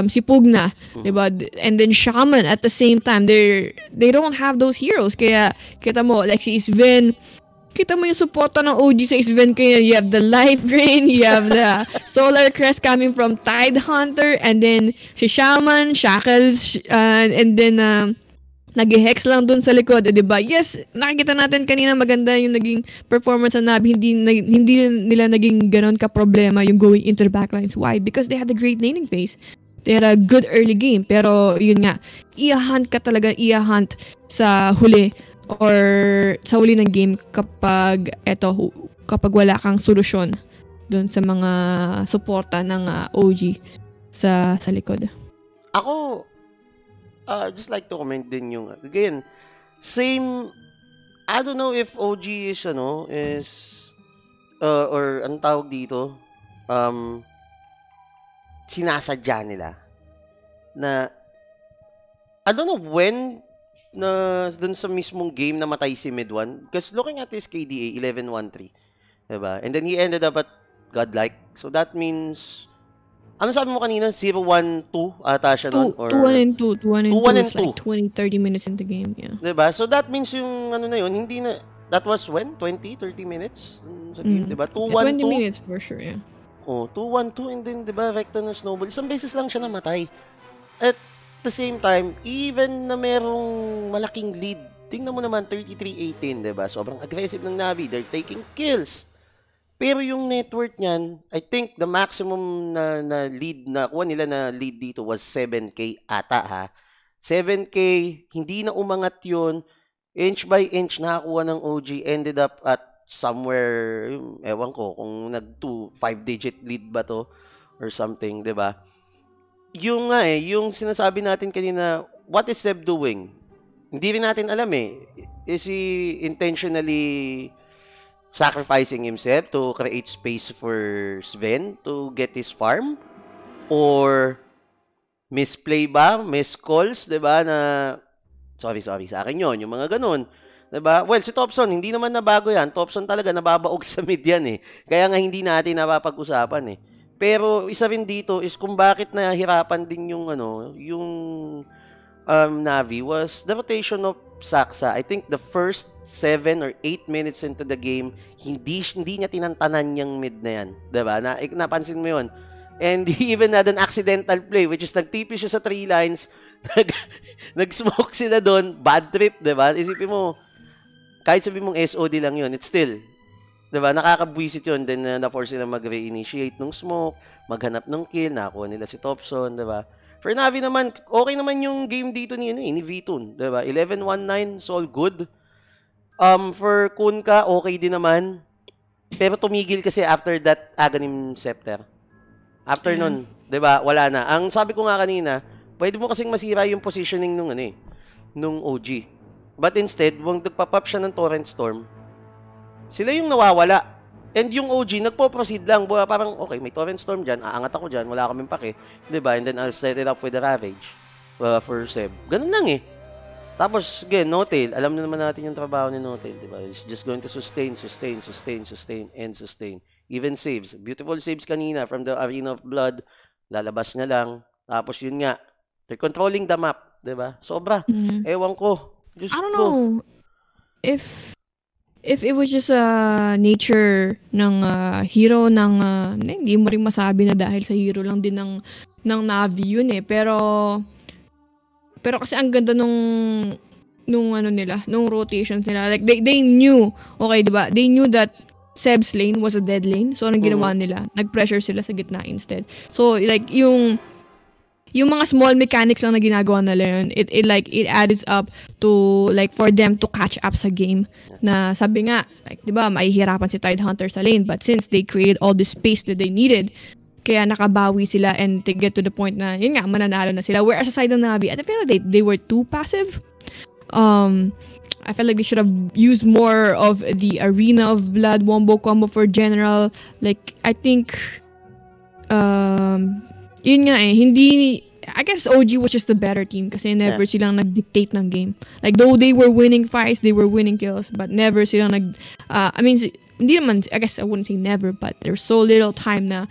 si Pugna, diba? And then Shaman at the same time. They don't have those heroes. Kaya kita mo, like si Isven, kita mo yung suporta ng OG sa Isven. Kaya you have the Life Drain, you have the Solar Crest coming from Tide Hunter, and then si Shaman, Shackles, and then nag-hex lang dun sa likod, diba? Yes, nakikita natin kanina maganda yung naging performance ng Navi. Hindi nila naging ganon ka-problema yung going into the backlines. Why? Because they had a great laning phase. They had a good early game. Pero, yun nga, i-hunt ka talaga, i-hunt sa huli or sa huli ng game kapag wala kang solusyon dun sa mga suporta ng OG sa likod. Ako, just like to comment din yung, again, same, I don't know if OG is, or ang tawag dito, sinasadya nila, na, I don't know when na dun sa mismong game na matay si mid 1. Because looking at his KDA, 11-1-3. Diba? And then he ended up at godlike. So that means, ano sabi mo kanina? 0-1-2 ata siya nun? 2-1-2. 2-1-2 is 2-1-2. like 20-30 minutes into the game. Yeah. Diba? So that means yung ano na yun, hindi na, that was when? 20-30 minutes? Sa game, diba? 2-1-2. 20 minutes for sure, yeah. Oh, 2-1-2 and then, diba, Recta na snowball. Isang beses lang siya namatay. At the same time, even na merong malaking lead, tingnan mo naman, 33-18, diba? Sobrang aggressive ng Navi. They're taking kills. Pero yung net worth niyan, I think the maximum na lead na kuha nila na lead dito was 7K ata ha. 7K, hindi na umangat yun. Inch by inch nakakuha ng OG, ended up at somewhere, ewan ko, kung nag 5-digit lead ba to or something, di ba? Yung nga yung sinasabi natin kanina, what is Seb doing? Hindi rin natin alam Is he intentionally sacrificing himself to create space for Sven to get his farm? Or misplay ba? Miscalls, diba? Na, sorry, sa akin yun, yung mga ganun. Diba? Well, si Thompson, hindi naman nabago yan. Thompson talaga nababaog sa mid yan Kaya nga hindi natin napapag-usapan Pero isa rin dito is kung bakit nahirapan din yung yung Navi was the rotation of Saksa. I think the first 7 or 8 minutes into the game, hindi niya tinantanan yung mid na yan. Diba? Napansin mo yun. And he even had an accidental play, which is nag-TP siya sa 3 lines, nag-smoke sila doon, bad trip, diba? Isipin mo, kahit sabi mong SOD lang yun, it's still, diba? Nakakabwisit yun, then na-force sila mag-re-initiate ng smoke, maghanap ng kill, nakuha nila si Thompson, diba? For Navi naman, okay naman yung game dito ni V2, diba? 11-1-9, it's all good. For Kunka, okay din naman. Pero tumigil kasi after that Aghanim Scepter. After nun, diba? Wala na. Ang sabi ko nga kanina, pwede mo kasing masira yung positioning nung nung OG. But instead, wag nagpa-pop siya ng Torrent Storm, sila yung nawawala. And yung OG, nagpo-proceed lang. Parang, okay, may Torrent Storm dyan, aangat ako dyan, wala kaming pake. Diba? And then I'll set it up with the Ravage for Seb. Ganun lang Tapos, again, No-Tail. Alam na naman natin yung trabaho ni No-Tail. Diba? It's just going to sustain, and sustain. Even saves. Beautiful saves kanina from the Arena of Blood. Lalabas nga lang. Tapos yun nga, they're controlling the map. Diba? Sobra. Ewan ko. Just I don't know if it was just nature ng hero ng hindi mo rin masabi na dahil sa hero lang din ng Navi yun pero kasi ang ganda nung rotations nila, like they knew, okay, diba, they knew that Seb's lane was a dead lane, so anong ginawa nila, nag-pressure sila sa gitna instead. So like yung mga small mechanics lang na ginagawa nila yun, it adds up to like for them to catch up sa game. Na sabi nga, like, di ba, mahihirapan si Tidehunter sa lane, but since they created all the space that they needed, kaya nakabawi sila and they get to the point na, yun nga, mananalo na sila. Whereas sa side ng Navi, I feel like they were too passive. I felt like they should have used more of the Arena of Blood wombo combo for general. Like, I think, yun nga hindi, I guess OG was just the better team kasi never silang nag-dictate ng game. Like, though they were winning fights, they were winning kills, but never silang I mean, hindi naman, I guess I wouldn't say never, but there's so little time na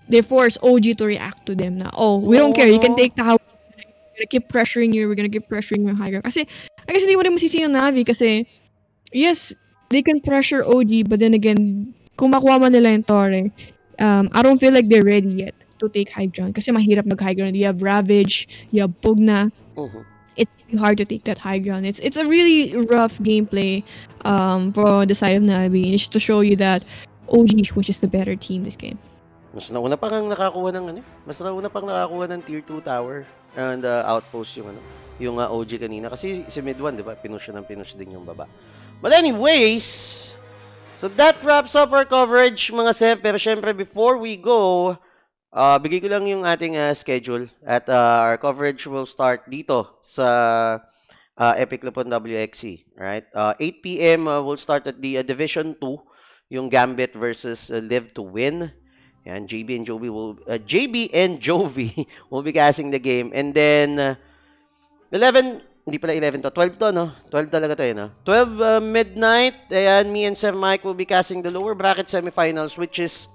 they force OG to react to them na, we don't care, you can take the house, we're gonna keep pressuring you, we're gonna keep pressuring your high ground. Kasi, I guess hindi mo rin masisi yung Navi kasi, yes, they can pressure OG, but then again, kung makuha man nila yung Torre, I don't feel like they're ready yet to take high ground kasi mahirap mag-high ground. You have Ravage, you have Pugna. It's really hard to take that high ground. It's a really rough gameplay for the side of Navi. It's just to show you that OG was just the better team this game. Mas nauna pang nakakuha ng tier 2 tower and outpost yung OG kanina kasi si mid 1, di ba? Pinush din yung baba. But anyways, so that wraps up our coverage, mga Sep. Pero syempre, before we go, bigay ko lang yung ating schedule at our coverage will start dito sa Epic luponwxc, right? 8 p.m. We'll start at the Division 2, yung Gambit versus Live to Win. Yan, JB and Jovi will be casting the game. And then 11 Hindi pala 11 to. 12 to, no? 12 talaga to, no? 12 midnight. Ayan, me and Sir Mike will be casting the lower bracket semifinals, which is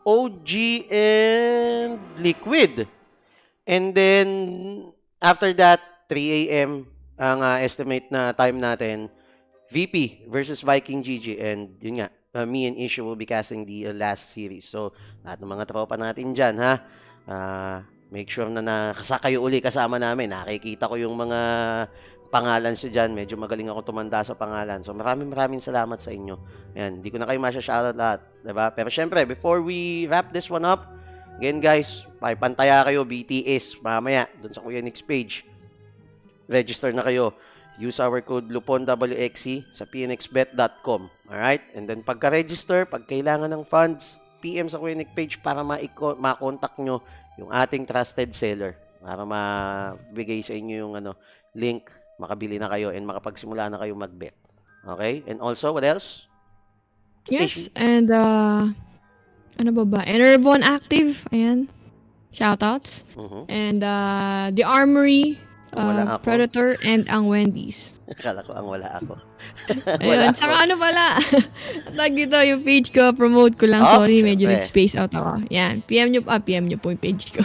OG and Liquid. And then, after that, 3 a.m. ang estimate na time natin. VP versus Viking GG. And yun nga, me and Ishu will be casting the last series. So, lahat ng mga tropa natin dyan, ha? Make sure na kayo uli kasama namin. Nakikita ko yung mga pangalan siya dyan. Medyo magaling ako tumanda sa pangalan. So, maraming salamat sa inyo. Ayan, hindi ko na kayo masya-shoutout lahat. Diba? Pero syempre, before we wrap this one up, again guys, pantaya kayo, BTS, mamaya, dun sa Kuya Nick's page. Register na kayo. Use our code luponwxc sa pnxbet.com. Alright? And then, pagka-register, pag kailangan ng funds, PM sa Kuya Nick page para ma-contact nyo yung ating trusted seller para mabigay sa inyo yung link, makabili na kayo and makapagsimula na kayo mag-bet. Okay? And also, what else? Yes, and ano ba? Enervon Active, ayan. Shoutouts. And the Armory, Predator, and ang Wendy's. Akala ko ang wala ako. Ayun, saka ano pala, tag dito yung page ko, promote ko lang, sorry, medyo nag-space out ako. Yan, PM nyo po yung page ko.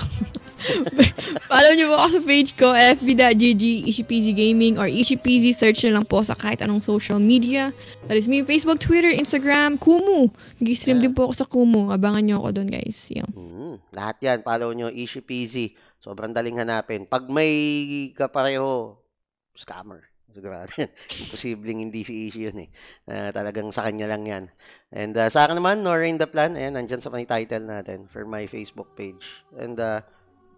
Follow nyo po ako sa page ko, fb.gg, EasyPeasy Gaming, or EasyPeasy, search nyo lang po sa kahit anong social media. That is me, Facebook, Twitter, Instagram, Kumu. Nag-stream din po ako sa Kumu. Abangan nyo ako doon, guys. Lahat yan, follow nyo, EasyPeasy. Sobrang daling hanapin. Pag may kapareho, scammer. Sigurado. Imposibleng hindi si Ishi yun eh. Talagang sa kanya lang yan. And sa akin naman, Nora in the Plan. Ayan, nandyan sa may title natin for my Facebook page. And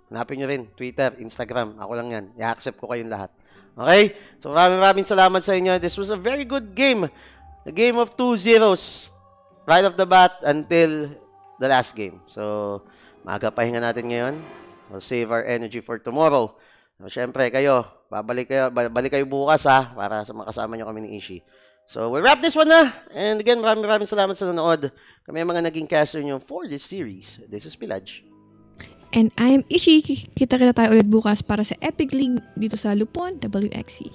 hanapin nyo rin, Twitter, Instagram. Ako lang yan. I-accept ko kayong lahat. Okay? So maraming salamat sa inyo. This was a very good game. A game of 2-0s. Right off the bat until the last game. So, maaga pahinga natin ngayon. We'll save our energy for tomorrow. So, syempre, balik kayo bukas para makasama nyo kami ni Ishi. So, we'll wrap this one na. And again, maraming salamat sa nanood. Kami ang mga naging caster nyo for this series. This is Pilaj. And I'm Ishi. Kita tayo ulit bukas para sa Epic League dito sa Lupon WXC.